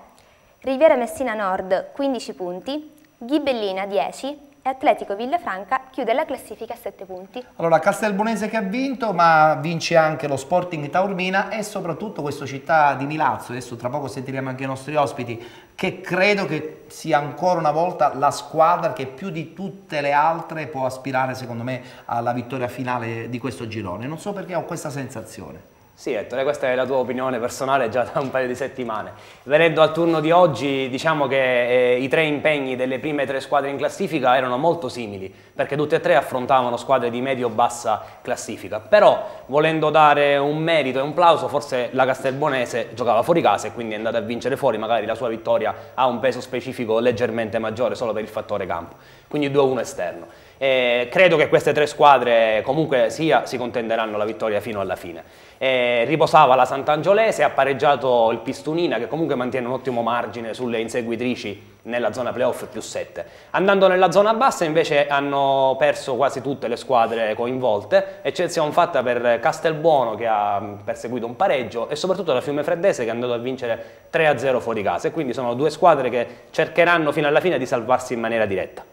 Riviera Messina Nord 15 punti, Ghibellina 10 e Atletico Villafranca chiude la classifica a 7 punti. Allora Castelbuonese che ha vinto, ma vince anche lo Sporting Taormina e soprattutto questo Città di Milazzo, adesso tra poco sentiremo anche i nostri ospiti, che credo che sia ancora una volta la squadra che più di tutte le altre può aspirare secondo me alla vittoria finale di questo girone. Non so perché ho questa sensazione. Sì, Ettore, questa è la tua opinione personale già da un paio di settimane. Venendo al turno di oggi, diciamo che i tre impegni delle prime tre squadre in classifica erano molto simili, perché tutte e tre affrontavano squadre di medio-bassa classifica. Però, volendo dare un merito e un plauso, forse la Castelbuonese giocava fuori casa e quindi è andata a vincere fuori, magari la sua vittoria ha un peso specifico leggermente maggiore solo per il fattore campo. Quindi 2-1 esterno. Credo che queste tre squadre comunque sia si contenderanno la vittoria fino alla fine. Riposava la Sant'Angiolese, ha pareggiato il Pistunina che comunque mantiene un ottimo margine sulle inseguitrici nella zona playoff +7. Andando nella zona bassa invece hanno perso quasi tutte le squadre coinvolte, eccezione fatta per Castelbuono che ha perseguito un pareggio e soprattutto la Fiumefreddese che è andato a vincere 3-0 fuori casa, e quindi sono due squadre che cercheranno fino alla fine di salvarsi in maniera diretta.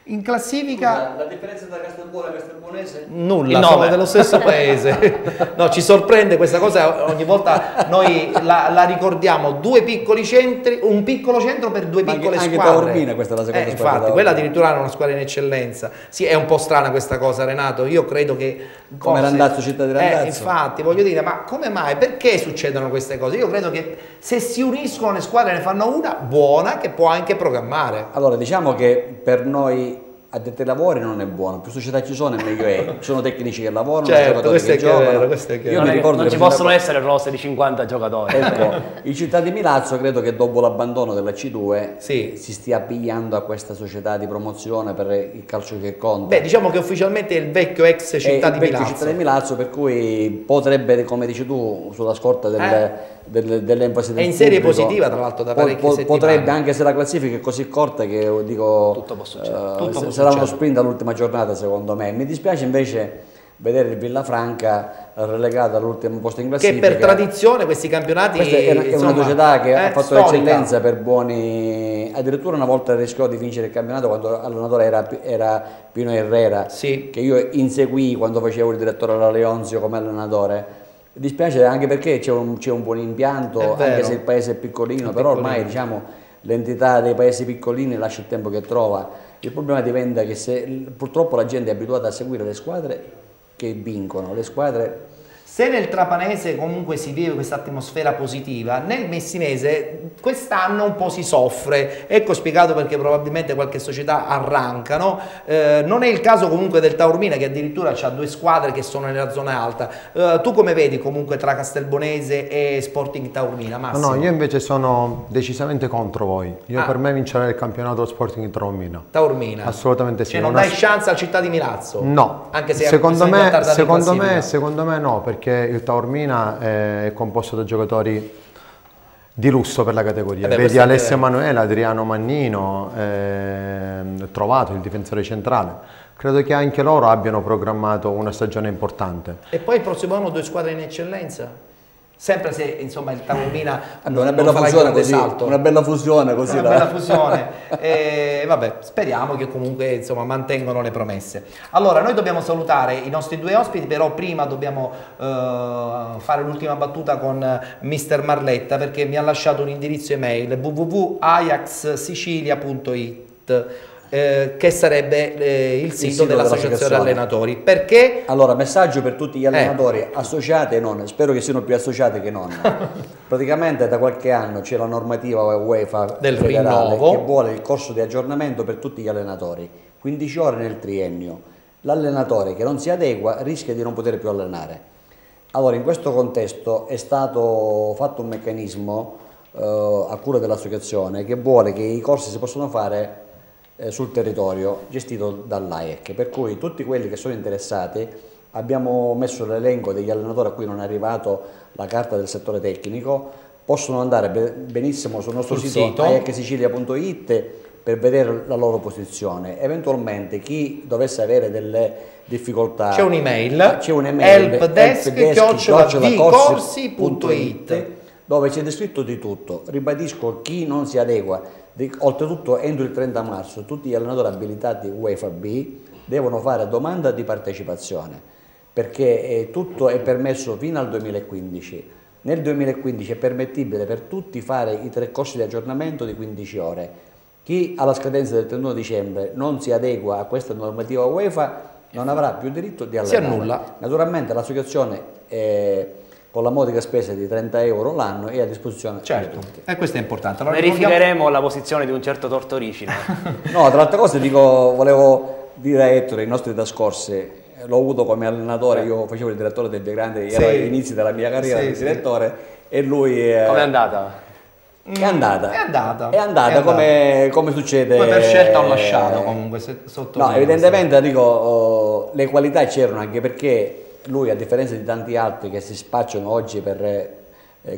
In classifica... Scusa, la differenza tra Castelbuono e Castelbuonese? Nulla, sono dello stesso paese. No, ci sorprende questa cosa, ogni volta noi la ricordiamo, due piccoli centri, un piccolo centro per due piccole anche squadre. Taormina, questa è la seconda squadra. Infatti, quella addirittura era una squadra in eccellenza. Sì, è un po' strana questa cosa, Renato, io credo che... Come Randazzo, Città di Randazzo. Infatti, voglio dire, ma come mai? Perché succedono queste cose? Io credo che se si uniscono le squadre ne fanno una buona che può anche programmare. Allora, diciamo che per noi addetti ai lavori non è buono, più società ci sono e meglio è, ci sono tecnici che lavorano, certo, giocatori che giocano. Questo è Io mi ricordo non ci possono essere roster di 50 giocatori. Ecco, il Città di Milazzo credo che dopo l'abbandono della C2 si stia pigliando a questa società di promozione per il calcio che conta. Beh, diciamo che ufficialmente è il vecchio ex Città di Milazzo. Città di Milazzo, per cui potrebbe, come dici tu, sulla scorta dell'enfasi del è in serie pubblico, positiva tra l'altro da parecchie settimane. Potrebbe, anche se la classifica è così corta che dico tutto può succedere. Sarà uno sprint all'ultima giornata secondo me. Mi dispiace invece vedere il Villafranca relegato all'ultimo posto in classifica, che per tradizione questi campionati questa è una società che ha fatto storica. Eccellenza per buoni, addirittura una volta rischiò di vincere il campionato quando allenatore era Pino Herrera, che io inseguì quando facevo il direttore alla Leonzio come allenatore. Mi dispiace anche perché c'è un buon impianto, anche se il paese è piccolino, però ormai diciamo l'entità dei paesi piccolini lascia il tempo che trova. Il problema diventa che purtroppo la gente è abituata a seguire le squadre che vincono, le squadre... Se nel trapanese comunque si vive questa atmosfera positiva, nel messinese quest'anno un po' si soffre. Ecco spiegato perché probabilmente qualche società arrancano. Non è il caso comunque del Taormina, che addirittura ha due squadre che sono nella zona alta. Tu come vedi comunque tra Castelbuonese e Sporting Taormina, Massimo? No, io invece sono decisamente contro voi. Per me vincerà il campionato Sporting Taormina. Taormina? Assolutamente sì. Cioè non dai chance al Città di Milazzo? No. Anche se secondo me no, perché il Taormina è composto da giocatori di lusso per la categoria. Vedi Alessio Emanuele, Adriano Mannino, Trovato, il difensore centrale. credo che anche loro abbiano programmato una stagione importante. E poi il prossimo anno 2 squadre in eccellenza? Sempre se insomma il Taormina una bella fusione così, una bella fusione così, una bella fusione. Vabbè, speriamo che comunque insomma mantengano le promesse. Allora noi dobbiamo salutare i nostri 2 ospiti, però prima dobbiamo fare l'ultima battuta con Mister Marletta, perché mi ha lasciato un indirizzo email www.ajaxsicilia.it che sarebbe il sito dell'associazione allenatori. Perché? Allora, messaggio per tutti gli allenatori associati e non, spero che siano più associati che non. Praticamente da qualche anno c'è la normativa UEFA del federale rinnovo che vuole il corso di aggiornamento per tutti gli allenatori, 15 ore nel triennio. L'allenatore che non si adegua rischia di non poter più allenare. Allora, in questo contesto è stato fatto un meccanismo a cura dell'associazione che vuole che i corsi si possano fare sul territorio gestito dall'AEC, per cui tutti quelli che sono interessati abbiamo messo l'elenco degli allenatori a cui non è arrivato la carta del settore tecnico, possono andare benissimo sul nostro sito ajaxsicilia.it per vedere la loro posizione. Eventualmente chi dovesse avere delle difficoltà c'è un'email helpdesk@vcorsi.it dove c'è descritto di tutto. Ribadisco, chi non si adegua, oltretutto entro il 30 marzo tutti gli allenatori abilitati UEFA B devono fare domanda di partecipazione, perché tutto è permesso fino al 2015. Nel 2015 è permettibile per tutti fare i 3 corsi di aggiornamento di 15 ore. Chi alla scadenza del 31 dicembre non si adegua a questa normativa UEFA non avrà più diritto di allenare. Si annulla. Naturalmente l'associazione con la modica spesa di 30 euro l'anno è a disposizione di tutti. E questo è importante. Allora, verificheremo la posizione di un certo Tortoricino. No, tra altre cose volevo dire a Ettore, i nostri trascorsi, l'ho avuto come allenatore, io facevo il direttore del Viagrande, era agli inizi della mia carriera di direttore, e lui... Com'è andata? È andata come succede. Poi per scelta ho lasciato comunque sotto. No, evidentemente dico, le qualità c'erano, anche perché lui, a differenza di tanti altri che si spacciano oggi per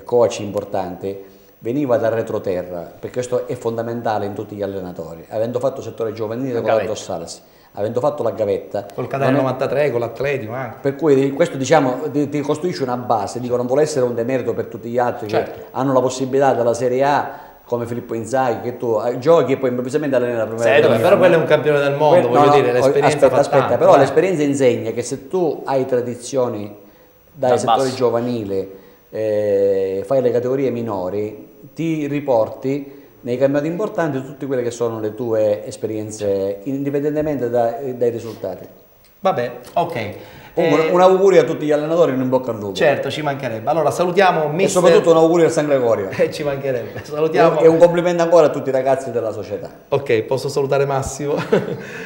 coach importanti, veniva dal retroterra, perché questo è fondamentale in tutti gli allenatori, avendo fatto settore giovanile con la Dossalsi, avendo fatto la gavetta col Catania 93, con l'Atletico anche. Per cui questo, diciamo, ti costruisce una base. Dico, non vuole essere un demerito per tutti gli altri che hanno la possibilità dalla Serie A, come Filippo Inzaghi, che tu giochi e poi improvvisamente alleni la prima divisione. Però quello è un campione del mondo, voglio dire, l'esperienza aspetta, però l'esperienza insegna che se tu hai tradizioni dai settori giovanili, fai le categorie minori, ti riporti nei campionati importanti tutte quelle che sono le tue esperienze, indipendentemente dai risultati. Vabbè, ok. Un augurio a tutti gli allenatori, in bocca al lupo. Certo, ci mancherebbe. Allora salutiamo E soprattutto un augurio al San Gregorio. Ci mancherebbe. Salutiamo. E un complimento ancora a tutti i ragazzi della società. Ok, posso salutare Massimo.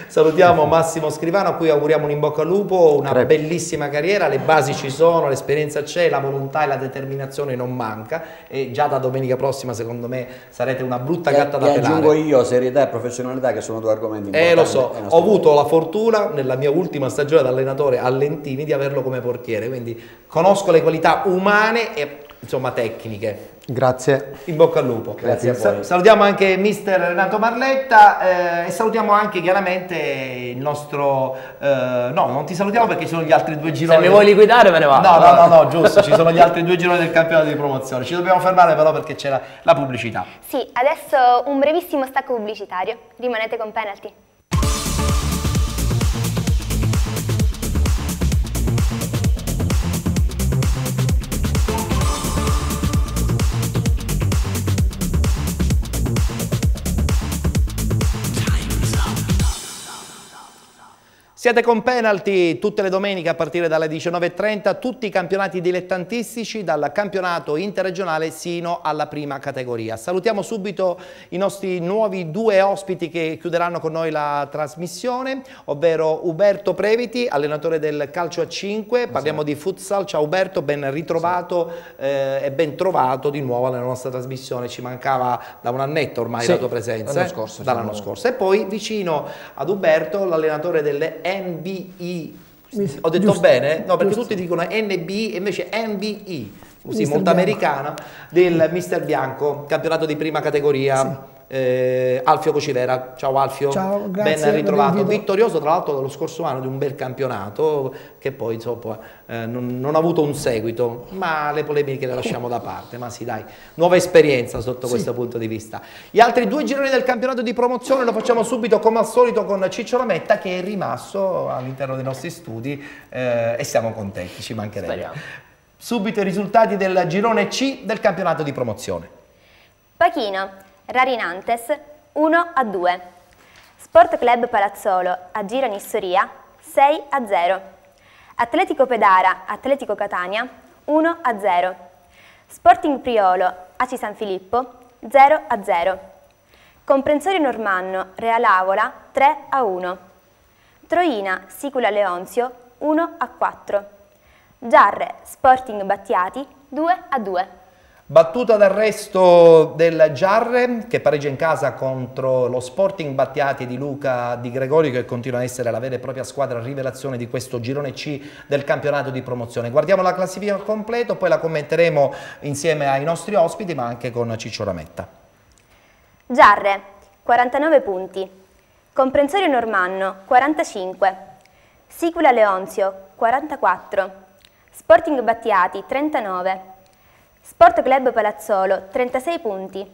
Salutiamo Massimo Scrivano, a cui auguriamo un in bocca al lupo, una bellissima carriera, le basi ci sono, l'esperienza c'è, la volontà e la determinazione non manca, e già da domenica prossima secondo me sarete una brutta gatta da pelare. Aggiungo io serietà e professionalità, che sono 2 argomenti importanti. Lo so, ho avuto la fortuna nella mia ultima stagione da allenatore all'Entini di averlo come portiere, quindi conosco le qualità umane e insomma tecniche. Grazie. In bocca al lupo. Grazie a voi. Salutiamo anche mister Renato Marletta e salutiamo anche chiaramente il nostro... no, non ti salutiamo perché ci sono gli altri 2 gironi. Se mi vuoi liquidare me ne vado. No, giusto, ci sono gli altri 2 gironi del campionato di promozione. Ci dobbiamo fermare però perché c'è la pubblicità. Sì, adesso un brevissimo stacco pubblicitario. Rimanete con Penalty. Siete con Penalty tutte le domeniche a partire dalle 19:30, tutti i campionati dilettantistici, dal campionato interregionale sino alla prima categoria. Salutiamo subito i nostri nuovi 2 ospiti che chiuderanno con noi la trasmissione, ovvero Uberto Previti, allenatore del calcio a 5, parliamo di futsal. Ciao Uberto, ben ritrovato e ben trovato di nuovo nella nostra trasmissione, ci mancava da un annetto ormai la tua presenza, dall'anno scorso. E poi vicino ad Uberto l'allenatore delle NBI, ho detto giusto, bene? No, perché tutti dicono NBI e invece NBI, così molto americana, del Mister Bianco, campionato di prima categoria. Alfio Cocivera. Ciao Alfio, ciao, grazie, ben ritrovato, vittorioso tra l'altro dello scorso anno di un bel campionato che poi insomma, non ha avuto un seguito, ma le polemiche le lasciamo da parte, ma sì dai, nuova esperienza sotto questo punto di vista. Gli altri 2 gironi del campionato di promozione lo facciamo subito come al solito con Ciccio Lametta, che è rimasto all'interno dei nostri studi e siamo contenti, ci mancherebbe. Speriamo. Subito i risultati del girone C del campionato di promozione. Pachino, Rarinantes 1-2, Sport Club Palazzolo Agira Nissoria 6-0, Atletico Pedara Atletico Catania 1-0, Sporting Priolo Aci San Filippo 0-0, Comprensorio Normanno Real Avola 3-1, Troina Sicula Leonzio 1-4, Giarre Sporting Battiati 2-2. Battuta d'arresto del Giarre che pareggia in casa contro lo Sporting Battiati di Luca Di Gregorio, che continua a essere la vera e propria squadra rivelazione di questo girone C del campionato di promozione. Guardiamo la classifica al completo, poi la commenteremo insieme ai nostri ospiti ma anche con Ciccio Lametta. Giarre 49 punti, Comprensorio Normanno 45, Sicula Leonzio 44, Sporting Battiati 39, Sport Club Palazzolo 36 punti,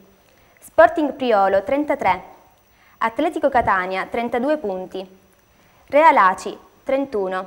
Sporting Priolo 33, Atletico Catania 32 punti, Real Aci 31,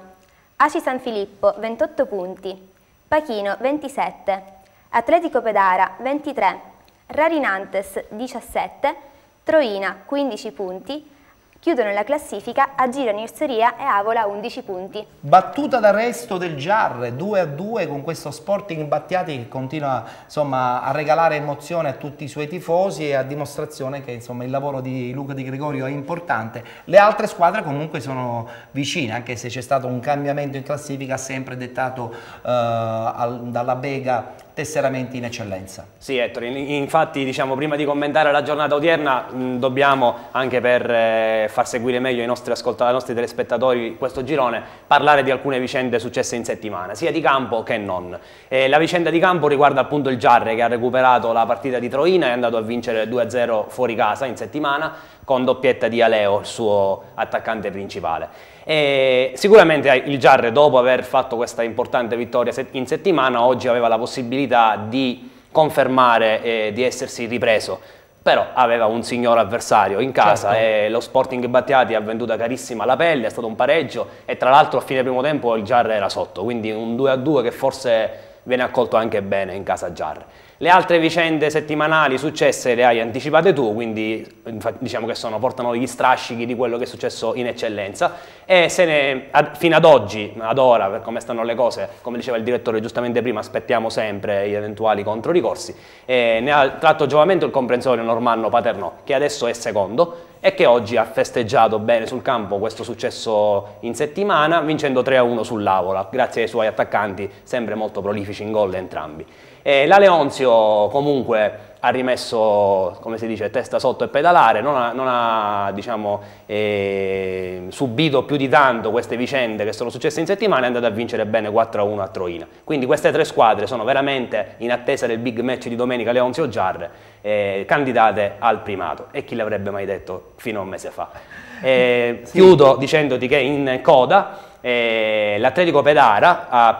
Aci San Filippo 28 punti, Pachino 27, Atletico Pedara 23, Rarinantes 17, Troina 15 punti. Chiudono la classifica Agira Nissoria e Avola 11 punti. Battuta d'arresto del Giarre 2-2 con questo Sporting Battiati che continua insomma, a regalare emozione a tutti i suoi tifosi e a dimostrazione che insomma, il lavoro di Luca Di Gregorio è importante. Le altre squadre comunque sono vicine, anche se c'è stato un cambiamento in classifica sempre dettato dalla Bega tesseramenti in eccellenza. Sì Ettore, infatti diciamo prima di commentare la giornata odierna dobbiamo anche per far seguire meglio ai nostri telespettatori questo girone parlare di alcune vicende successe in settimana, sia di campo che non. La vicenda di campo riguarda appunto il Giarre che ha recuperato la partita di Troina e è andato a vincere 2-0 fuori casa in settimana con doppietta di Aleo, il suo attaccante principale. E sicuramente il Giarre, dopo aver fatto questa importante vittoria in settimana, oggi aveva la possibilità di confermare di essersi ripreso, però aveva un signor avversario in casa, certo. E lo Sporting Battiati ha venduta carissima la pelle, è stato un pareggio e tra l'altro a fine primo tempo il Giarre era sotto, quindi un 2-2 che forse viene accolto anche bene in casa Giarre. Le altre vicende settimanali successe le hai anticipate tu, quindi diciamo che portano gli strascichi di quello che è successo in eccellenza e fino ad oggi, ad ora, per come stanno le cose, come diceva il direttore giustamente prima, aspettiamo sempre gli eventuali controricorsi. Ne ha tratto giovamento il comprensorio Normanno Paternò, che adesso è secondo e che oggi ha festeggiato bene sul campo questo successo in settimana, vincendo 3-1 sull'Avola, grazie ai suoi attaccanti, sempre molto prolifici in gol entrambi. La Leonzio comunque ha rimesso, come si dice, testa sotto e pedalare, non ha diciamo, subito più di tanto queste vicende che sono successe in settimana e è andata a vincere bene 4-1 a Troina. Quindi queste tre squadre sono veramente in attesa del big match di domenica Leonzio-Giarre, candidate al primato. E chi l'avrebbe mai detto fino a un mese fa? Sì. Chiudo dicendoti che in coda l'Atletico Pedara ha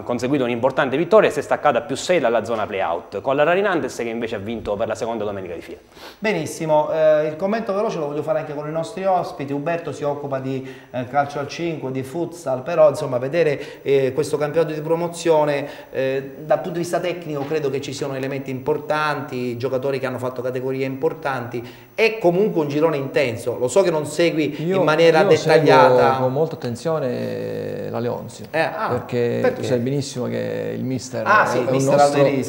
conseguito un'importante vittoria e si è staccata a +6 dalla zona play-out, con la Rarinantes che invece ha vinto per la seconda domenica di fila. Benissimo, il commento veloce lo voglio fare anche con i nostri ospiti. Uberto si occupa di calcio al 5, di futsal, però insomma vedere questo campionato di promozione dal punto di vista tecnico credo che ci siano elementi importanti, giocatori che hanno fatto categorie importanti, è comunque un girone intenso. Lo so che non segui in maniera dettagliata. Seguo con molta attenzione la Leonzio, perché tu sai benissimo che il mister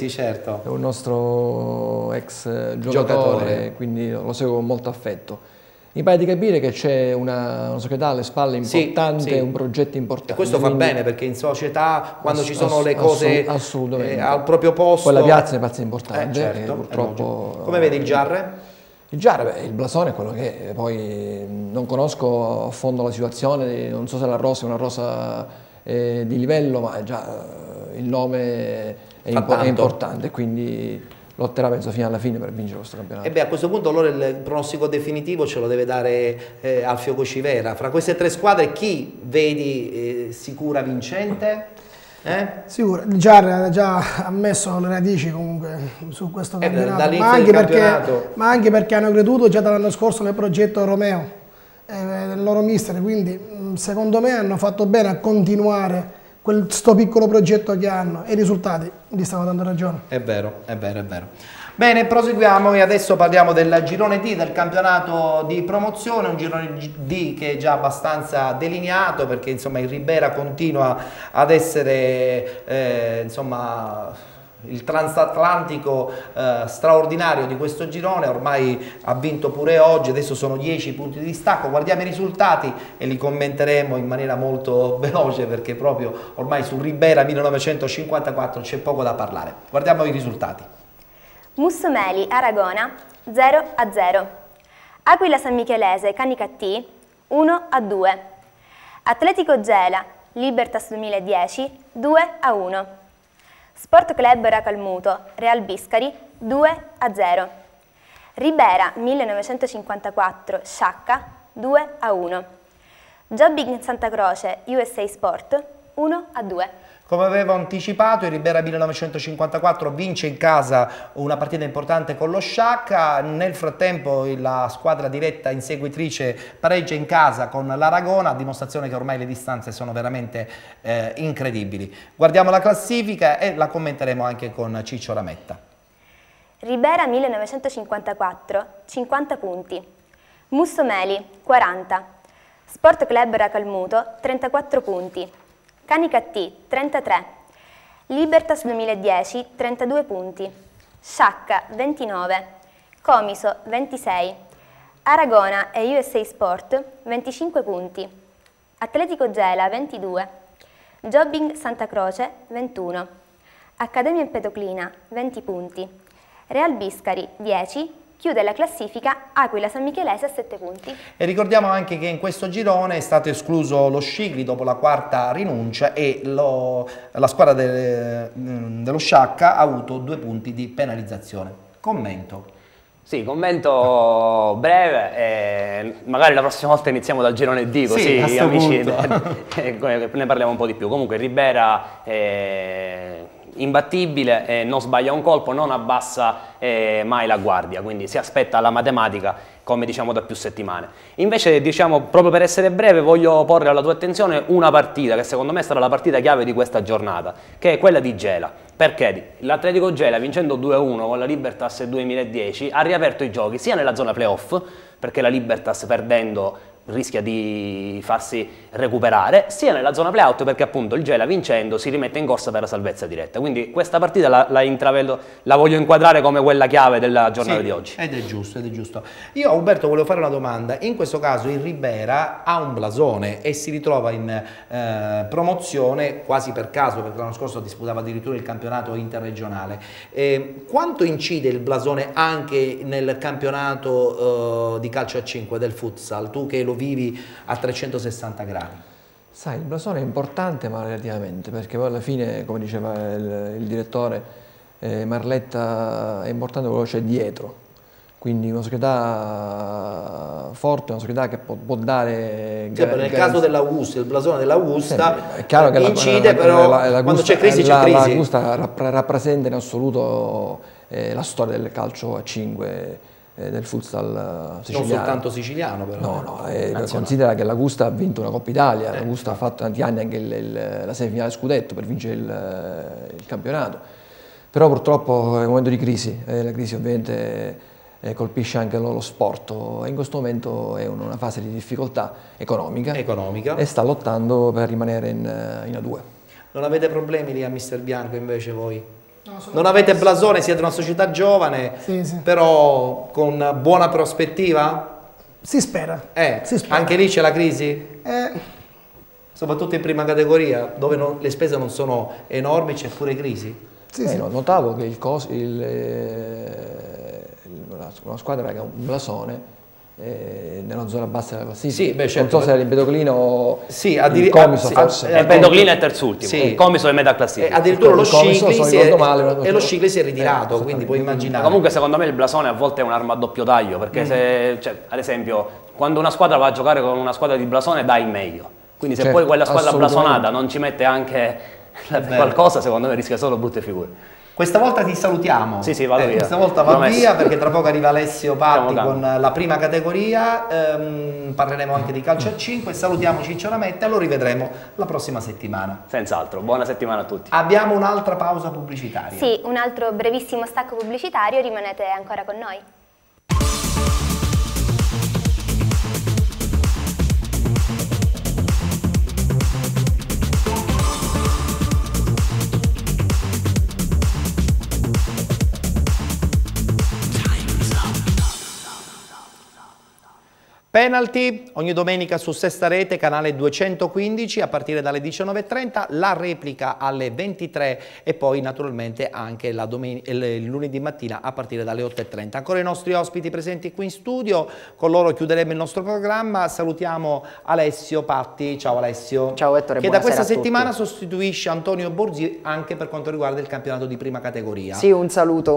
certo. è un nostro ex giocatore, quindi lo seguo con molto affetto. Mi pare di capire che c'è una società alle spalle importante, un progetto importante. E questo fa bene perché in società quando ci sono le cose al proprio posto... Quella piazza è una piazza importante, certo, purtroppo... Come vedi il Giarre? Il Giarre, il blasone è quello che è, poi non conosco a fondo la situazione, non so se la rosa è una rosa di livello, ma già il nome è importante, quindi lotterà penso fino alla fine per vincere questo campionato. E beh, a questo punto allora il pronostico definitivo ce lo deve dare Alfio Cocivera. Fra queste tre squadre chi vedi sicura vincente? Sicuro, già ha messo le radici comunque su questo campionato, ma anche perché hanno creduto già dall'anno scorso nel progetto Romeo, del loro mister, quindi secondo me hanno fatto bene a continuare questo piccolo progetto che hanno e i risultati gli stanno dando ragione. È vero, è vero, è vero. Bene, proseguiamo e adesso parliamo del girone D del campionato di promozione, un girone D che è già abbastanza delineato perché insomma il Ribera continua ad essere insomma il transatlantico straordinario di questo girone, ormai ha vinto pure oggi, adesso sono 10 punti di distacco. Guardiamo i risultati e li commenteremo in maniera molto veloce perché proprio ormai sul Ribera 1954 c'è poco da parlare. Guardiamo i risultati. Mussomeli Aragona 0-0, Aquila San Michelese Canicattì 1-2, Atletico Gela Libertas 2010 2-1, Sport Club Racalmuto Real Biscari 2-0, Ribera 1954 Sciacca 2-1, Jobbing Santa Croce USA Sport 1-2. Come avevo anticipato, il Ribera 1954 vince in casa una partita importante con lo Sciacca. Nel frattempo la squadra diretta inseguitrice pareggia in casa con l'Aragona, a dimostrazione che ormai le distanze sono veramente incredibili. Guardiamo la classifica e la commenteremo anche con Ciccio Rametta. Ribera 1954 50 punti, Mussomeli 40, Sport Club Racalmuto 34 punti, Canicattì 33, Libertas 2010 32 punti, Sciacca 29, Comiso 26, Aragona e USA Sport 25 punti, Atletico Gela 22, Jobbing Santa Croce 21, Accademia Empedoclina 20 punti, Real Biscari 10, chiude la classifica Aquila San Michelese a 7 punti. E ricordiamo anche che in questo girone è stato escluso lo Scicli dopo la quarta rinuncia e la squadra dello Sciacca ha avuto 2 punti di penalizzazione. Commento. Sì, commento breve, magari la prossima volta iniziamo dal girone D, così sì, amici ne parliamo un po' di più. Comunque Ribera imbattibile, non sbaglia un colpo, non abbassa mai la guardia, quindi si aspetta la matematica come diciamo da più settimane. Invece diciamo proprio per essere breve voglio porre alla tua attenzione una partita che secondo me sarà la partita chiave di questa giornata, che è quella di Gela. Perché l'Atletico Gela vincendo 2-1 con la Libertas 2010 ha riaperto i giochi sia nella zona playoff, perché la Libertas perdendo rischia di farsi recuperare, sia nella zona play-out perché appunto il Gela vincendo si rimette in corsa per la salvezza diretta. Quindi questa partita la voglio inquadrare come quella chiave della giornata di oggi. Ed è giusto, ed è giusto. Io a Umberto volevo fare una domanda. In questo caso il Ribera ha un blasone e si ritrova in promozione quasi per caso, perché l'anno scorso disputava addirittura il campionato interregionale. Quanto incide il blasone anche nel campionato di calcio a 5 del futsal? Tu che lo vivi a 360 gradi. Sai, il blasone è importante ma relativamente, perché poi alla fine, come diceva il direttore, Marletta è importante quello che c'è dietro, quindi una società forte, una società che può dare... Sì, nel caso dell'Augusta, il blasone dell'Augusta incide, però quando c'è crisi c'è crisi. L'Augusta rappresenta in assoluto la storia del calcio a 5 del futsal siciliano. Non soltanto siciliano però. No, considera che l'Augusta ha vinto una Coppa Italia, l'Augusta ha fatto tanti anni anche la semifinale scudetto per vincere il campionato, però purtroppo è un momento di crisi, la crisi ovviamente colpisce anche lo sport e in questo momento è una fase di difficoltà economica e sta lottando per rimanere in A2. Non avete problemi lì a Mister Bianco invece voi? Non avete blasone, siete una società giovane, sì. Però con buona prospettiva? Si spera. Anche lì c'è la crisi? Soprattutto in prima categoria, dove le spese non sono enormi, c'è pure crisi? Sì. Notavo che una squadra che ha un blasone nella zona bassa della classifica. Sì, beh, certo. Non so se era il Bedoclino o sì, il Comiso forse. Il Bedoclino è terzultimo, sì. Il Comiso è metà classifica. Addirittura lo Scicli si è ritirato, quindi puoi immaginare. Comunque secondo me il blasone a volte è un'arma a doppio taglio, perché se, ad esempio, quando una squadra va a giocare con una squadra di blasone dà il meglio. Quindi se poi quella squadra blasonata non ci mette anche qualcosa, secondo me rischia solo brutte figure. Questa volta ti salutiamo. Sì, vado via. Questa volta va via perché tra poco arriva Alessio Patti con la prima categoria. Parleremo anche di calcio a 5. Salutiamo Ciccio Rametta e lo rivedremo la prossima settimana. Senz'altro. Buona settimana a tutti. Abbiamo un'altra pausa pubblicitaria. Sì, un altro brevissimo stacco pubblicitario. Rimanete ancora con noi. Penalty, ogni domenica su Sesta Rete, canale 215 a partire dalle 19:30, la replica alle 23 e poi naturalmente anche il lunedì mattina a partire dalle 8:30. Ancora i nostri ospiti presenti qui in studio, con loro chiuderemo il nostro programma. Salutiamo Alessio Patti, ciao Alessio. Ciao Ettore, che da questa settimana sostituisce Antonio Borzi anche per quanto riguarda il campionato di prima categoria. Sì, un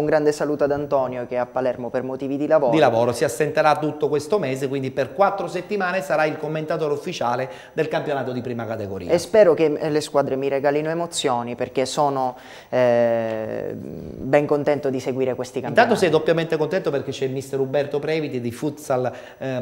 grande saluto ad Antonio che è a Palermo per motivi di lavoro. Di lavoro, si assenterà tutto questo mese, quindi per 4 settimane sarà il commentatore ufficiale del campionato di prima categoria. E spero che le squadre mi regalino emozioni, perché sono ben contento di seguire questi campionati. Intanto sei doppiamente contento perché c'è il mister Uberto Previti di Futsal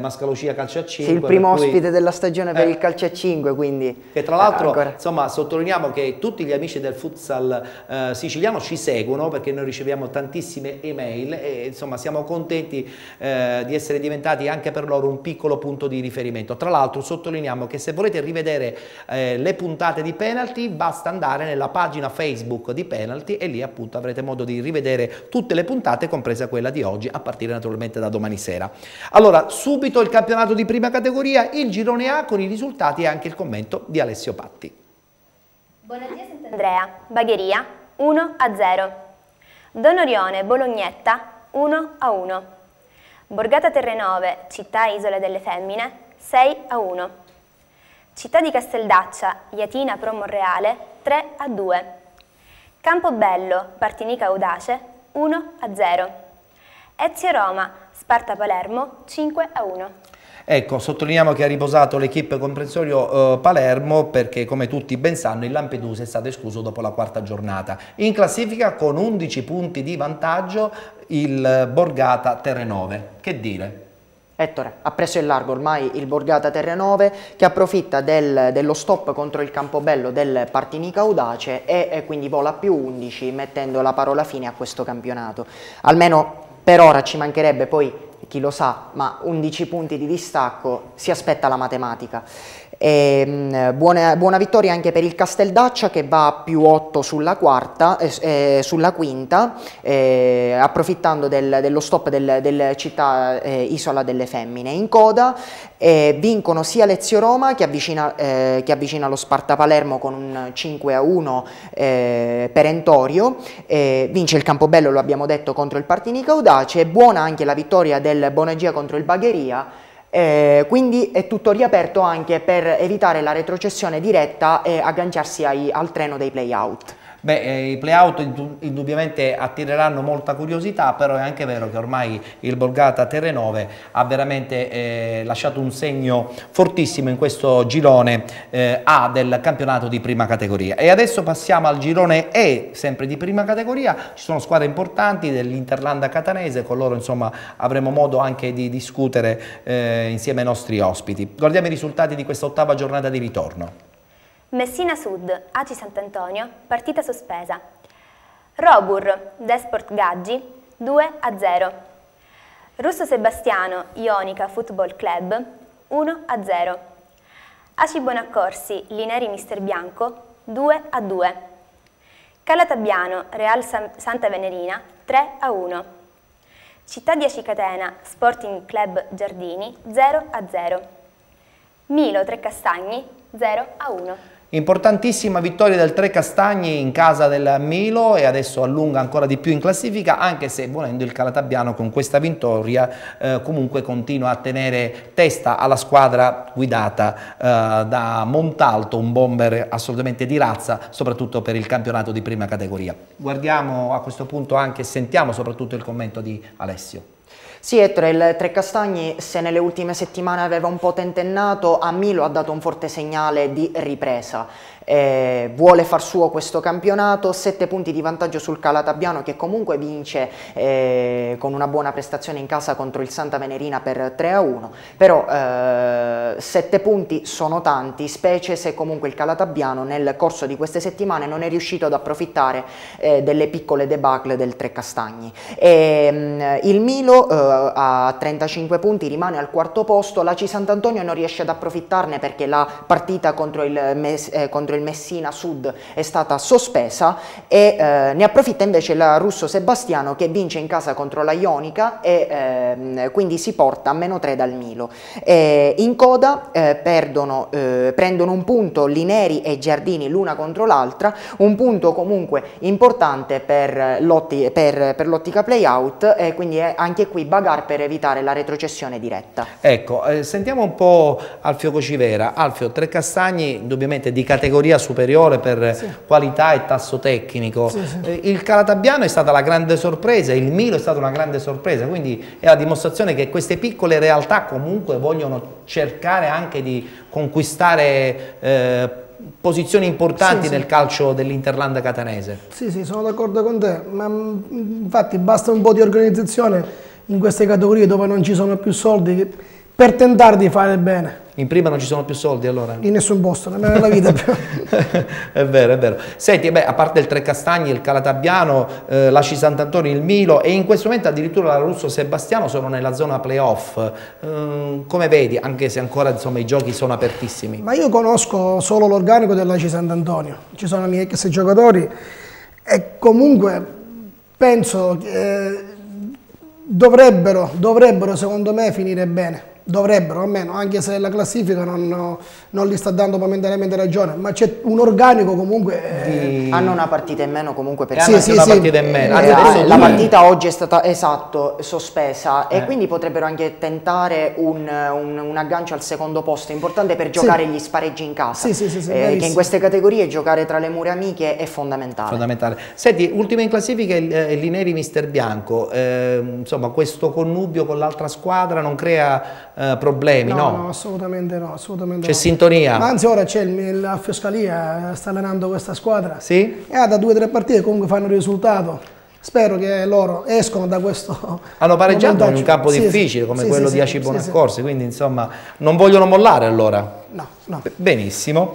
Mascalocia Calcio a 5. Sì, il primo ospite della stagione per il calcio a 5, quindi... Che tra l'altro, insomma, sottolineiamo che tutti gli amici del futsal siciliano ci seguono, perché noi riceviamo tantissime email e insomma siamo contenti di essere diventati anche per loro un piccolo punto di riferimento. Tra l'altro sottolineiamo che se volete rivedere le puntate di Penalty basta andare nella pagina Facebook di Penalty e lì appunto avrete modo di rivedere tutte le puntate, compresa quella di oggi, a partire naturalmente da domani sera. Allora, subito il campionato di prima categoria, il girone A con i risultati e anche il commento di Alessio Patti. Bonadia Sant'Andrea, Bagheria 1-0. Don Orione Bolognetta 1-1. Borgata Terrenove, Città Isole delle Femmine, 6-1. Città di Casteldaccia, Iatina Pro Monreale, 3-2. Campobello, Partinica Audace, 1-0. Ezio Roma, Sparta Palermo, 5-1. Ecco, sottolineiamo che ha riposato l'equipe comprensorio Palermo perché, come tutti ben sanno, il Lampedusa è stato escluso dopo la 4ª giornata. In classifica con 11 punti di vantaggio il Borgata Terrenove. Che dire? Ettore, ha preso in largo ormai il Borgata Terrenove, che approfitta dello stop contro il Campobello del Partinica Audace e quindi vola a più 11, mettendo la parola fine a questo campionato. Almeno per ora, ci mancherebbe, poi chi lo sa, ma 11 punti di distacco, si aspetta la matematica. Buona vittoria anche per il Casteldaccia, che va a più 8 sulla quinta, approfittando dello stop del Città Isola delle Femmine. In coda vincono sia Ezio Roma, che avvicina lo Sparta Palermo con un 5-1 perentorio, vince il Campobello, lo abbiamo detto, contro il Partinica Audace. È buona anche la vittoria del Bonagia contro il Bagheria. Quindi è tutto riaperto anche per evitare la retrocessione diretta e agganciarsi al treno dei play-out. Beh, i play-out indubbiamente attireranno molta curiosità, però è anche vero che ormai il Borgata Terrenove ha veramente lasciato un segno fortissimo in questo girone A del campionato di prima categoria. E adesso passiamo al girone E, sempre di prima categoria. Ci sono squadre importanti dell'Interlanda catanese, con loro insomma avremo modo anche di discutere insieme ai nostri ospiti. Guardiamo i risultati di questa 8ª giornata di ritorno. Messina Sud, Aci Sant'Antonio, partita sospesa. Robur, Desport Gaggi, 2-0. Russo Sebastiano, Ionica Football Club, 1-0. Aci Bonaccorsi, Lineri Mister Bianco, 2-2. Calatabbiano, Real Santa Venerina, 3-1. Città di Aci Catena, Sporting Club Giardini, 0-0. Milo Trecastagni, 0-1. Importantissima vittoria del Trecastagni in casa del Milo e adesso allunga ancora di più in classifica, anche se volendo il Calatabbiano con questa vittoria comunque continua a tenere testa alla squadra guidata da Montalto, un bomber assolutamente di razza, soprattutto per il campionato di prima categoria. Guardiamo a questo punto anche, sentiamo soprattutto il commento di Alessio. Sì, Ettore, il Trecastagni, se nelle ultime settimane aveva un po' tentennato, a Milo ha dato un forte segnale di ripresa. Vuole far suo questo campionato, 7 punti di vantaggio sul Calatabbiano che comunque vince con una buona prestazione in casa contro il Santa Venerina per 3-1, però 7 punti sono tanti, specie se comunque il Calatabbiano nel corso di queste settimane non è riuscito ad approfittare delle piccole debacle del Trecastagni. Il Milo a 35 punti rimane al quarto posto, l'Aci Sant'Antonio non riesce ad approfittarne perché la partita contro il Messina Sud è stata sospesa e ne approfitta invece la Russo Sebastiano che vince in casa contro la Ionica e quindi si porta a -3 dal Milo. In coda prendono un punto Lineri e Giardini l'una contro l'altra, un punto comunque importante per l'ottica playout e quindi è anche qui bagar per evitare la retrocessione diretta. Ecco, sentiamo un po' Alfio Cocivera. Alfio, Trecastagni indubbiamente di categoria superiore per qualità e tasso tecnico. Il Calatabbiano è stata la grande sorpresa, il Milo è stata una grande sorpresa, quindi è la dimostrazione che queste piccole realtà comunque vogliono cercare anche di conquistare posizioni importanti nel calcio dell'Interland catanese. Sì, sono d'accordo con te, ma infatti basta un po' di organizzazione in queste categorie dove non ci sono più soldi per tentare di fare bene. In prima non ci sono più soldi allora? In nessun posto, nemmeno nella vita più. È vero, è vero. Senti, a parte il Trecastagni, il Calatabbiano, l'Aci Sant'Antonio, il Milo e in questo momento addirittura la Russo Sebastiano sono nella zona playoff. Come vedi, anche se ancora insomma, i giochi sono apertissimi? Ma io conosco solo l'organico dell'Aci Sant'Antonio, ci sono i miei ex giocatori e comunque penso che dovrebbero secondo me finire bene. Dovrebbero almeno, anche se la classifica non gli sta dando momentaneamente ragione, ma c'è un organico comunque. Hanno una partita in meno comunque per partita in meno. La partita oggi è stata sospesa e quindi potrebbero anche tentare un aggancio al secondo posto, importante per giocare gli spareggi in casa. Che in queste categorie giocare tra le mura amiche è fondamentale. Senti, ultima in classifica il Lineri Mister Bianco. Insomma, questo connubio con l'altra squadra non crea problemi, no? No, assolutamente no. C'è sintonia? Ma anzi ora c'è la Fioscalia, sta allenando questa squadra. Sì? E da 2 o 3 partite comunque fanno il risultato. Spero che loro escono da questo. Hanno pareggiato in un campo difficile come quello di Aci Bonaccorsi, quindi insomma non vogliono mollare allora? No. Benissimo.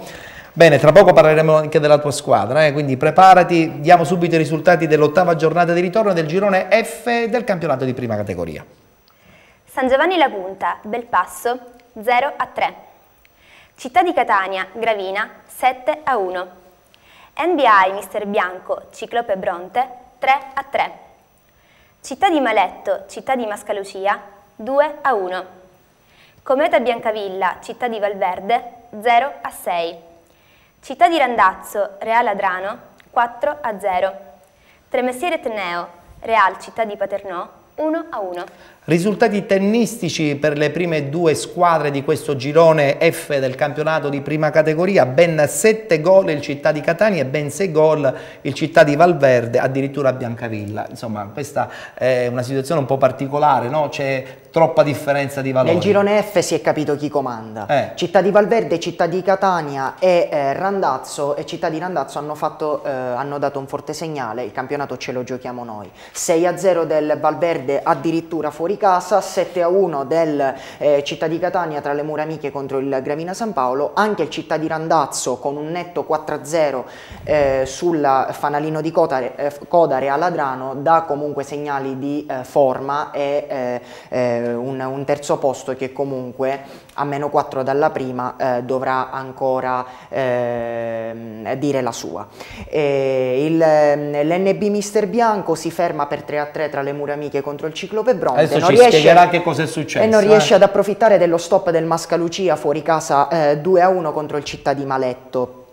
Bene, tra poco parleremo anche della tua squadra, quindi preparati, diamo subito i risultati dell'8ª giornata di ritorno del girone F del campionato di prima categoria. San Giovanni La Punta, Belpasso 0-3. Città di Catania, Gravina 7-1. NBI Mister Bianco, Ciclope Bronte 3-3. Città di Maletto, Città di Mascalucia 2-1. Cometa Biancavilla, Città di Valverde 0-6. Città di Randazzo, Real Adrano 4-0. Tremestieri Etneo, Real Città di Paternò 1-1. Risultati tennistici per le prime 2 squadre di questo girone F del campionato di prima categoria, ben 7 gol il Città di Catania e ben 6 gol il Città di Valverde, addirittura a Biancavilla. Insomma, questa è una situazione un po' particolare, no? C'è troppa differenza di valori. Nel girone F si è capito chi comanda. Città di Valverde, Città di Catania e Randazzo e Città di Randazzo hanno dato un forte segnale, il campionato ce lo giochiamo noi. 6-0 del Valverde addirittura fuori casa, 7-1 del Città di Catania tra le mura amiche contro il Gravina San Paolo, anche il Città di Randazzo con un netto 4-0 sul fanalino di Coda Real Adrano dà comunque segnali di forma e un terzo posto che comunque a -4 dalla prima dovrà ancora dire la sua. L'NB Mister Bianco si ferma per 3-3 tra le mura amiche contro il Ciclope Bronte. Adesso ci spiegherà che cosa è successo. E non riesce ad approfittare dello stop del Mascalucia fuori casa 2-1 contro il Città di Maletto.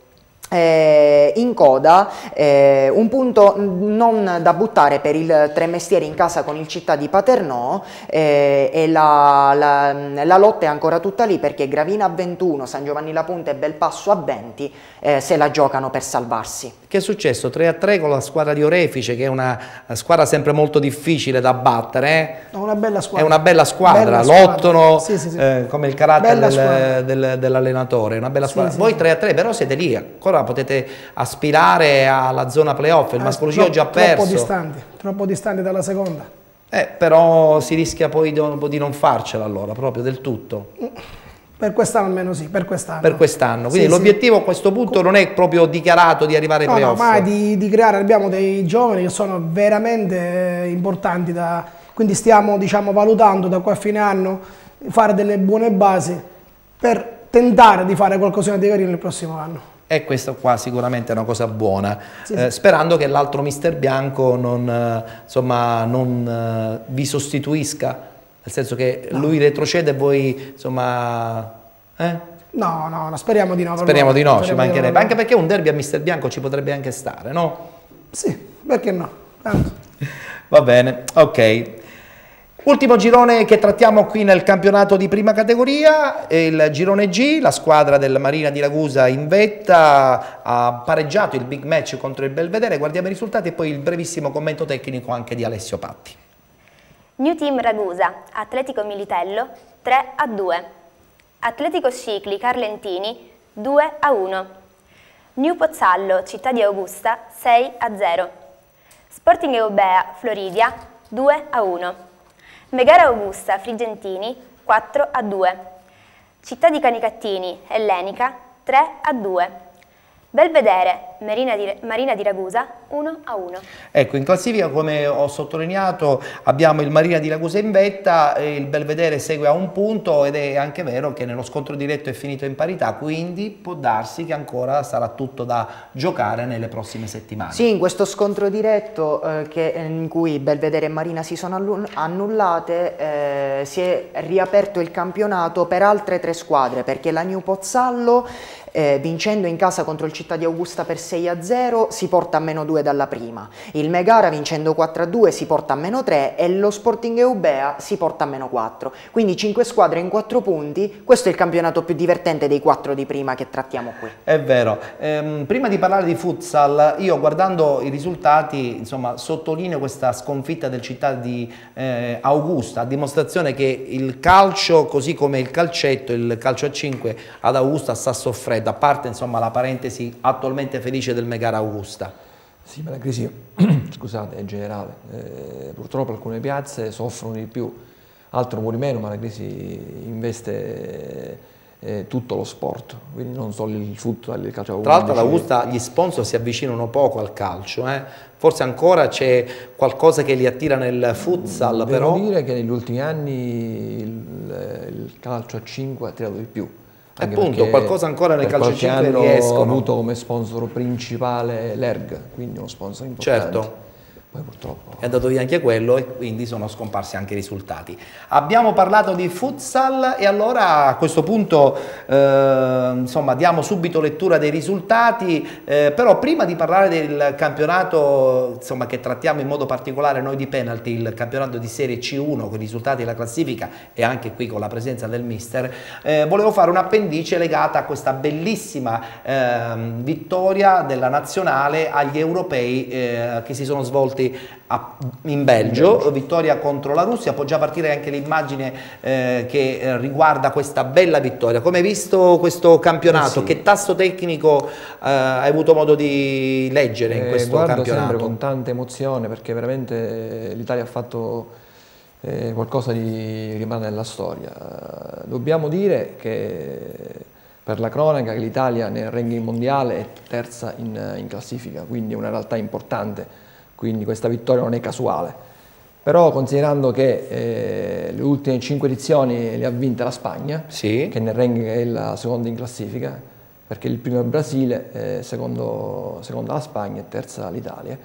in coda, un punto non da buttare per il Tremestieri in casa con il Città di Paternò, e la lotta è ancora tutta lì, perché Gravina a 21, San Giovanni La Punta e Belpasso a 20 se la giocano per salvarsi. Che è successo? 3-3 con la squadra di Orefice, che è una squadra sempre molto difficile da battere. Una bella squadra. È una bella squadra, lottano come il carattere dell'allenatore, una bella squadra. Voi 3-3 però siete lì, ancora potete aspirare alla zona playoff, il Mascolucio già perso. Troppo distanti dalla seconda. Però si rischia poi di non farcela allora, proprio del tutto. Per quest'anno almeno sì, per quest'anno. Per quest'anno, quindi l'obiettivo a questo punto non è proprio dichiarato di arrivare ai playoff. No, ma di creare, abbiamo dei giovani che sono veramente importanti, quindi stiamo valutando da qua a fine anno fare delle buone basi per tentare di fare qualcosa di carino il prossimo anno. E questo qua sicuramente è una cosa buona, sperando che l'altro mister bianco non vi sostituisca. Nel senso che lui retrocede e voi, insomma... No, speriamo di no. Speriamo di no, ci mancherebbe. Anche perché un derby a mister bianco ci potrebbe anche stare, no? Sì, perché no? Tanto. Va bene, ok. Ultimo girone che trattiamo qui nel campionato di prima categoria, il girone G, la squadra del Marina di Ragusa in vetta ha pareggiato il big match contro il Belvedere. Guardiamo i risultati e poi il brevissimo commento tecnico anche di Alessio Patti. New Team Ragusa, Atletico Militello 3-2, Atletico Scicli Carlentini 2-1, New Pozzallo Città di Augusta 6-0, Sporting Eubea Floridia 2-1, Megara Augusta Frigentini 4-2, Città di Canicattini Ellenica 3-2, Belvedere Marina di Ragusa 1-1. Ecco, in classifica, come ho sottolineato, abbiamo il Marina di Ragusa in vetta, il Belvedere segue a 1 punto ed è anche vero che nello scontro diretto è finito in parità, quindi può darsi che ancora sarà tutto da giocare nelle prossime settimane. Sì, in questo scontro diretto in cui Belvedere e Marina si sono annullate, si è riaperto il campionato per altre 3 squadre, perché la New Pozzallo vincendo in casa contro il Città di Augusta per 6-0 si porta a -2 dalla prima, il Megara vincendo 4-2 si porta a -3 e lo Sporting Eubea si porta a -4, quindi 5 squadre in 4 punti. Questo è il campionato più divertente dei 4 di prima che trattiamo qui. È vero. Prima di parlare di futsal, io guardando i risultati, insomma, sottolineo questa sconfitta del Città di Augusta, a dimostrazione che il calcio, così come il calcetto, il calcio a 5 ad Augusta sta soffrendo, a parte insomma la parentesi attualmente felice del Megara Augusta. Sì, ma la crisi, scusate, è generale. Purtroppo alcune piazze soffrono di più, altre un po' di meno, ma la crisi investe tutto lo sport, quindi non solo il futsal, il calcio. Tra l'altro ad Augusta gli sponsor si avvicinano poco al calcio, forse ancora c'è qualcosa che li attira nel futsal, però... Devo dire che negli ultimi anni il calcio a 5 ha attirato di più. Appunto, qualcosa ancora nel calcio a 5 riescono. Hanno avuto come sponsor principale l'ERG, quindi uno sponsor importante. Certo. Poi purtroppo è andato via anche quello e quindi sono scomparsi anche i risultati. Abbiamo parlato di futsal e allora a questo punto insomma diamo subito lettura dei risultati, però prima di parlare del campionato insomma, che trattiamo in modo particolare noi di penalty, il campionato di Serie C1 con i risultati della classifica e anche qui con la presenza del mister, volevo fare un'appendice legata a questa bellissima vittoria della nazionale agli europei che si sono svolti in Belgio, vittoria contro la Russia. Può già partire anche l'immagine che riguarda questa bella vittoria. Come hai visto questo campionato? Che tasso tecnico hai avuto modo di leggere in questo guardo campionato? Sempre con tanta emozione, perché veramente l'Italia ha fatto qualcosa di rimane nella storia. Dobbiamo dire che per la cronaca che l'Italia nel ranking mondiale è terza in classifica, quindi è una realtà importante. Quindi questa vittoria non è casuale, però considerando che le ultime 5 edizioni le ha vinte la Spagna, che nel ranking è la seconda in classifica, perché il primo è il Brasile, seconda la Spagna e terza l'Italia,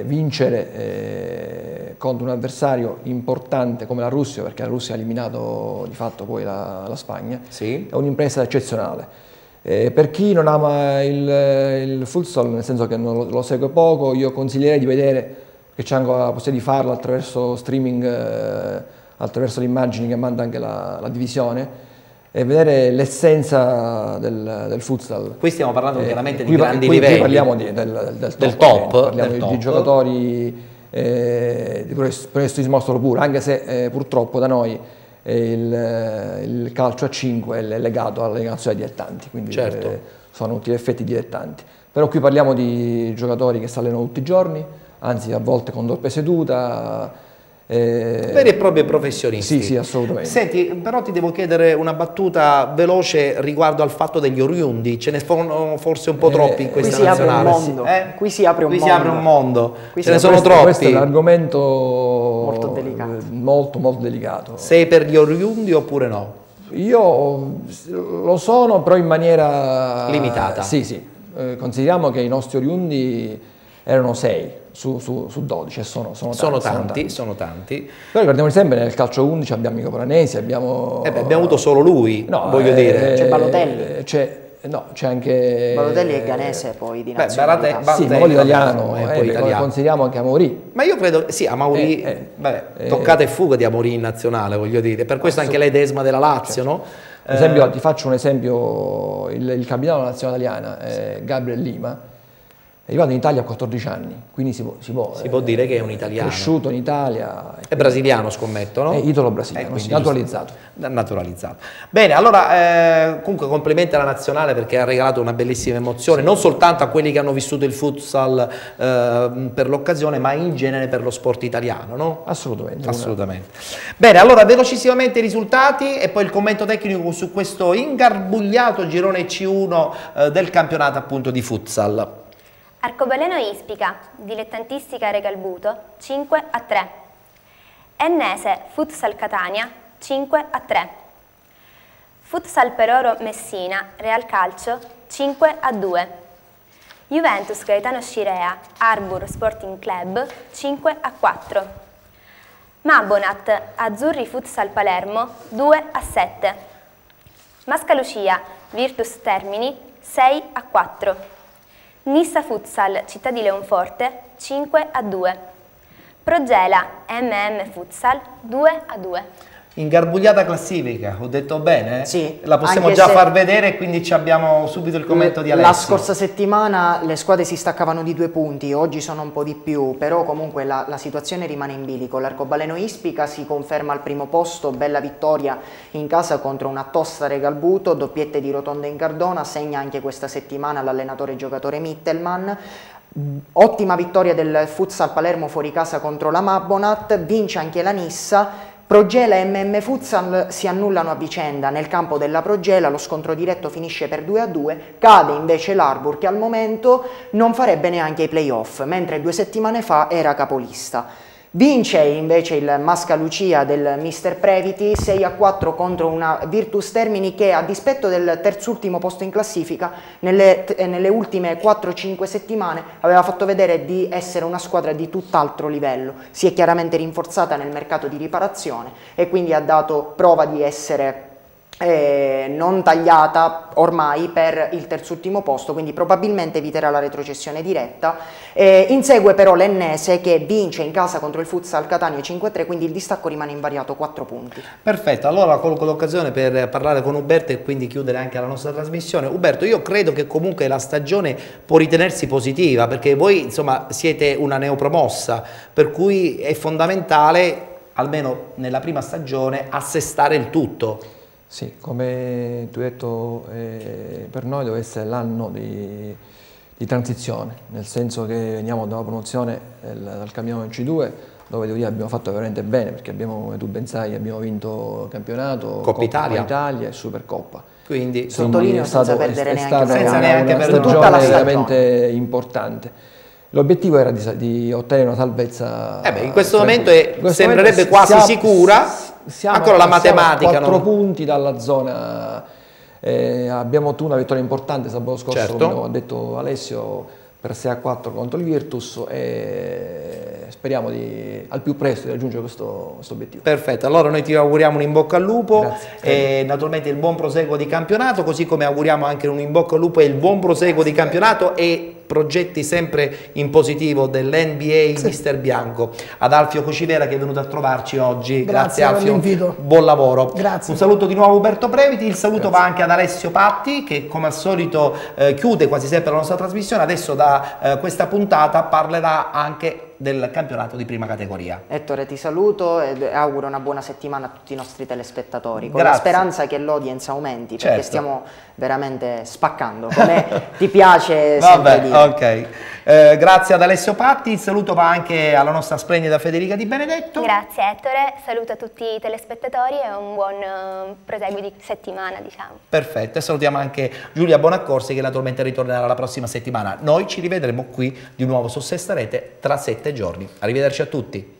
vincere contro un avversario importante come la Russia, perché la Russia ha eliminato di fatto poi la Spagna, è un'impresa eccezionale. Per chi non ama il futsal, nel senso che non lo segue poco, io consiglierei di vedere, che c'è anche la possibilità di farlo attraverso streaming, attraverso le immagini che manda anche la divisione, e vedere l'essenza del futsal. Qui stiamo parlando chiaramente di grandi livelli. Qui parliamo del top. Parliamo di giocatori di professionismo nostro puro, anche se purtroppo da noi il calcio a 5 è legato all'allenazione dilettanti, quindi sono tutti gli effetti dilettanti. Però qui parliamo di giocatori che si allenano tutti i giorni, anzi a volte con doppia seduta. Veri e propri professionisti. Sì, assolutamente. Senti, però ti devo chiedere una battuta veloce riguardo al fatto degli oriundi. Ce ne sono forse un po' troppi in questa nazionale. Qui si apre un mondo. Ce ne sono troppi. Questo è un argomento molto delicato. Sei per gli oriundi oppure no? Io lo sono, però in maniera limitata. Sì. Consideriamo che i nostri oriundi erano 6 su 12, sono tanti. Però ricordiamoci sempre, nel calcio 11 abbiamo i Copranesi, abbiamo avuto solo lui, voglio dire. C'è Balotelli. C'è anche Balotelli è ghanese poi di nazionalità. Sì, ma italiano, consideriamo anche Amaury. Ma io credo, sì, Amaury, toccata e fuga di Amaury in nazionale, voglio dire, per questo anche lei desma della Lazio, no? Per esempio, ti faccio un esempio, il capitano della nazionale italiana, Gabriel Lima, è arrivato in Italia a 14 anni, quindi si può dire che è un italiano. Cresciuto in Italia. È brasiliano, scommetto, no? È italo brasiliano, naturalizzato. Bene, allora comunque complimenti alla nazionale perché ha regalato una bellissima emozione, non soltanto a quelli che hanno vissuto il futsal per l'occasione, ma in genere per lo sport italiano, no? Assolutamente. Bene, allora velocissimamente i risultati e poi il commento tecnico su questo ingarbugliato girone C1 del campionato appunto di futsal. Arcobaleno Ispica, dilettantistica Regalbuto 5-3. Ennese Futsal Catania 5-3. Futsal Peroro Messina Real Calcio 5-2. Juventus Gaetano Scirea Arbor Sporting Club 5-4. Mabonat Azzurri Futsal Palermo 2-7. Mascalucia Virtus Termini 6-4. Nissa Futsal Città di Leonforte 5-2. Progela MM Futsal 2-2. Ingarbugliata classifica, ho detto bene? Sì. La possiamo già far vedere e quindi abbiamo subito il commento di Alessio. La scorsa settimana le squadre si staccavano di 2 punti, oggi sono un po' di più, però comunque la situazione rimane in bilico. L'Arcobaleno Ispica si conferma al primo posto, bella vittoria in casa contro una tosta Regalbuto, doppiette di Rotonda in Cardona, segna anche questa settimana l'allenatore giocatore Mittelman. Ottima vittoria del Futsal Palermo fuori casa contro la Mabonat, vince anche la Nissa. Progela e MM Futsal si annullano a vicenda, nel campo della Progela lo scontro diretto finisce per 2-2, cade invece l'Arbor che al momento non farebbe neanche i playoff, mentre 2 settimane fa era capolista. Vince invece il Mascalucia del Mister Previti 6-4 contro una Virtus Termini che a dispetto del terzultimo posto in classifica nelle ultime 4-5 settimane aveva fatto vedere di essere una squadra di tutt'altro livello. Si è chiaramente rinforzata nel mercato di riparazione e quindi ha dato prova di essere non tagliata ormai per il terzultimo posto, quindi probabilmente eviterà la retrocessione diretta. Insegue però l'Ennese che vince in casa contro il Futsal Catania 5-3, quindi il distacco rimane invariato, 4 punti. Perfetto, allora colgo l'occasione per parlare con Uberto e quindi chiudere anche la nostra trasmissione. Uberto, io credo che comunque la stagione può ritenersi positiva perché voi insomma siete una neopromossa, per cui è fondamentale almeno nella prima stagione assestare il tutto. Sì, come tu hai detto, per noi deve essere l'anno di transizione, nel senso che veniamo da una promozione dal campionato C2, dove devo dire abbiamo fatto veramente bene, perché abbiamo, come tu ben sai, abbiamo vinto il campionato, Coppa Italia e Supercoppa. Quindi sottolineo senza perdere neanche una stagione veramente importante. L'obiettivo era di ottenere una salvezza. In questo momento sembrerebbe quasi sicura. Ancora la matematica. Siamo a 4 punti dalla zona. Abbiamo avuto una vittoria importante sabato scorso, come ha detto Alessio, per 6-4 contro il Virtus. speriamo al più presto di raggiungere questo obiettivo. Perfetto, allora noi ti auguriamo un in bocca al lupo e naturalmente il buon proseguo di campionato, così come auguriamo anche un in bocca al lupo e il buon proseguo di campionato e progetti sempre in positivo dell'NBA Mister Bianco. Ad Alfio Cocivera che è venuto a trovarci oggi. Grazie Alfio, buon lavoro. Grazie. Un saluto di nuovo a Uberto Previti, il saluto va anche ad Alessio Patti che come al solito chiude quasi sempre la nostra trasmissione. Adesso da questa puntata parlerà anche del campionato di prima categoria. Ettore, ti saluto e auguro una buona settimana a tutti i nostri telespettatori, con la speranza che l'audience aumenti, perché stiamo veramente spaccando, come ti piace sempre dire. Ok. Grazie ad Alessio Patti, il saluto va anche alla nostra splendida Federica Di Benedetto. Grazie Ettore, saluto a tutti i telespettatori e un buon proseguo di settimana, diciamo. Perfetto, e salutiamo anche Giulia Bonaccorsi che naturalmente ritornerà la prossima settimana. Noi ci rivedremo qui di nuovo su Sesta Rete tra 7 giorni. Arrivederci a tutti.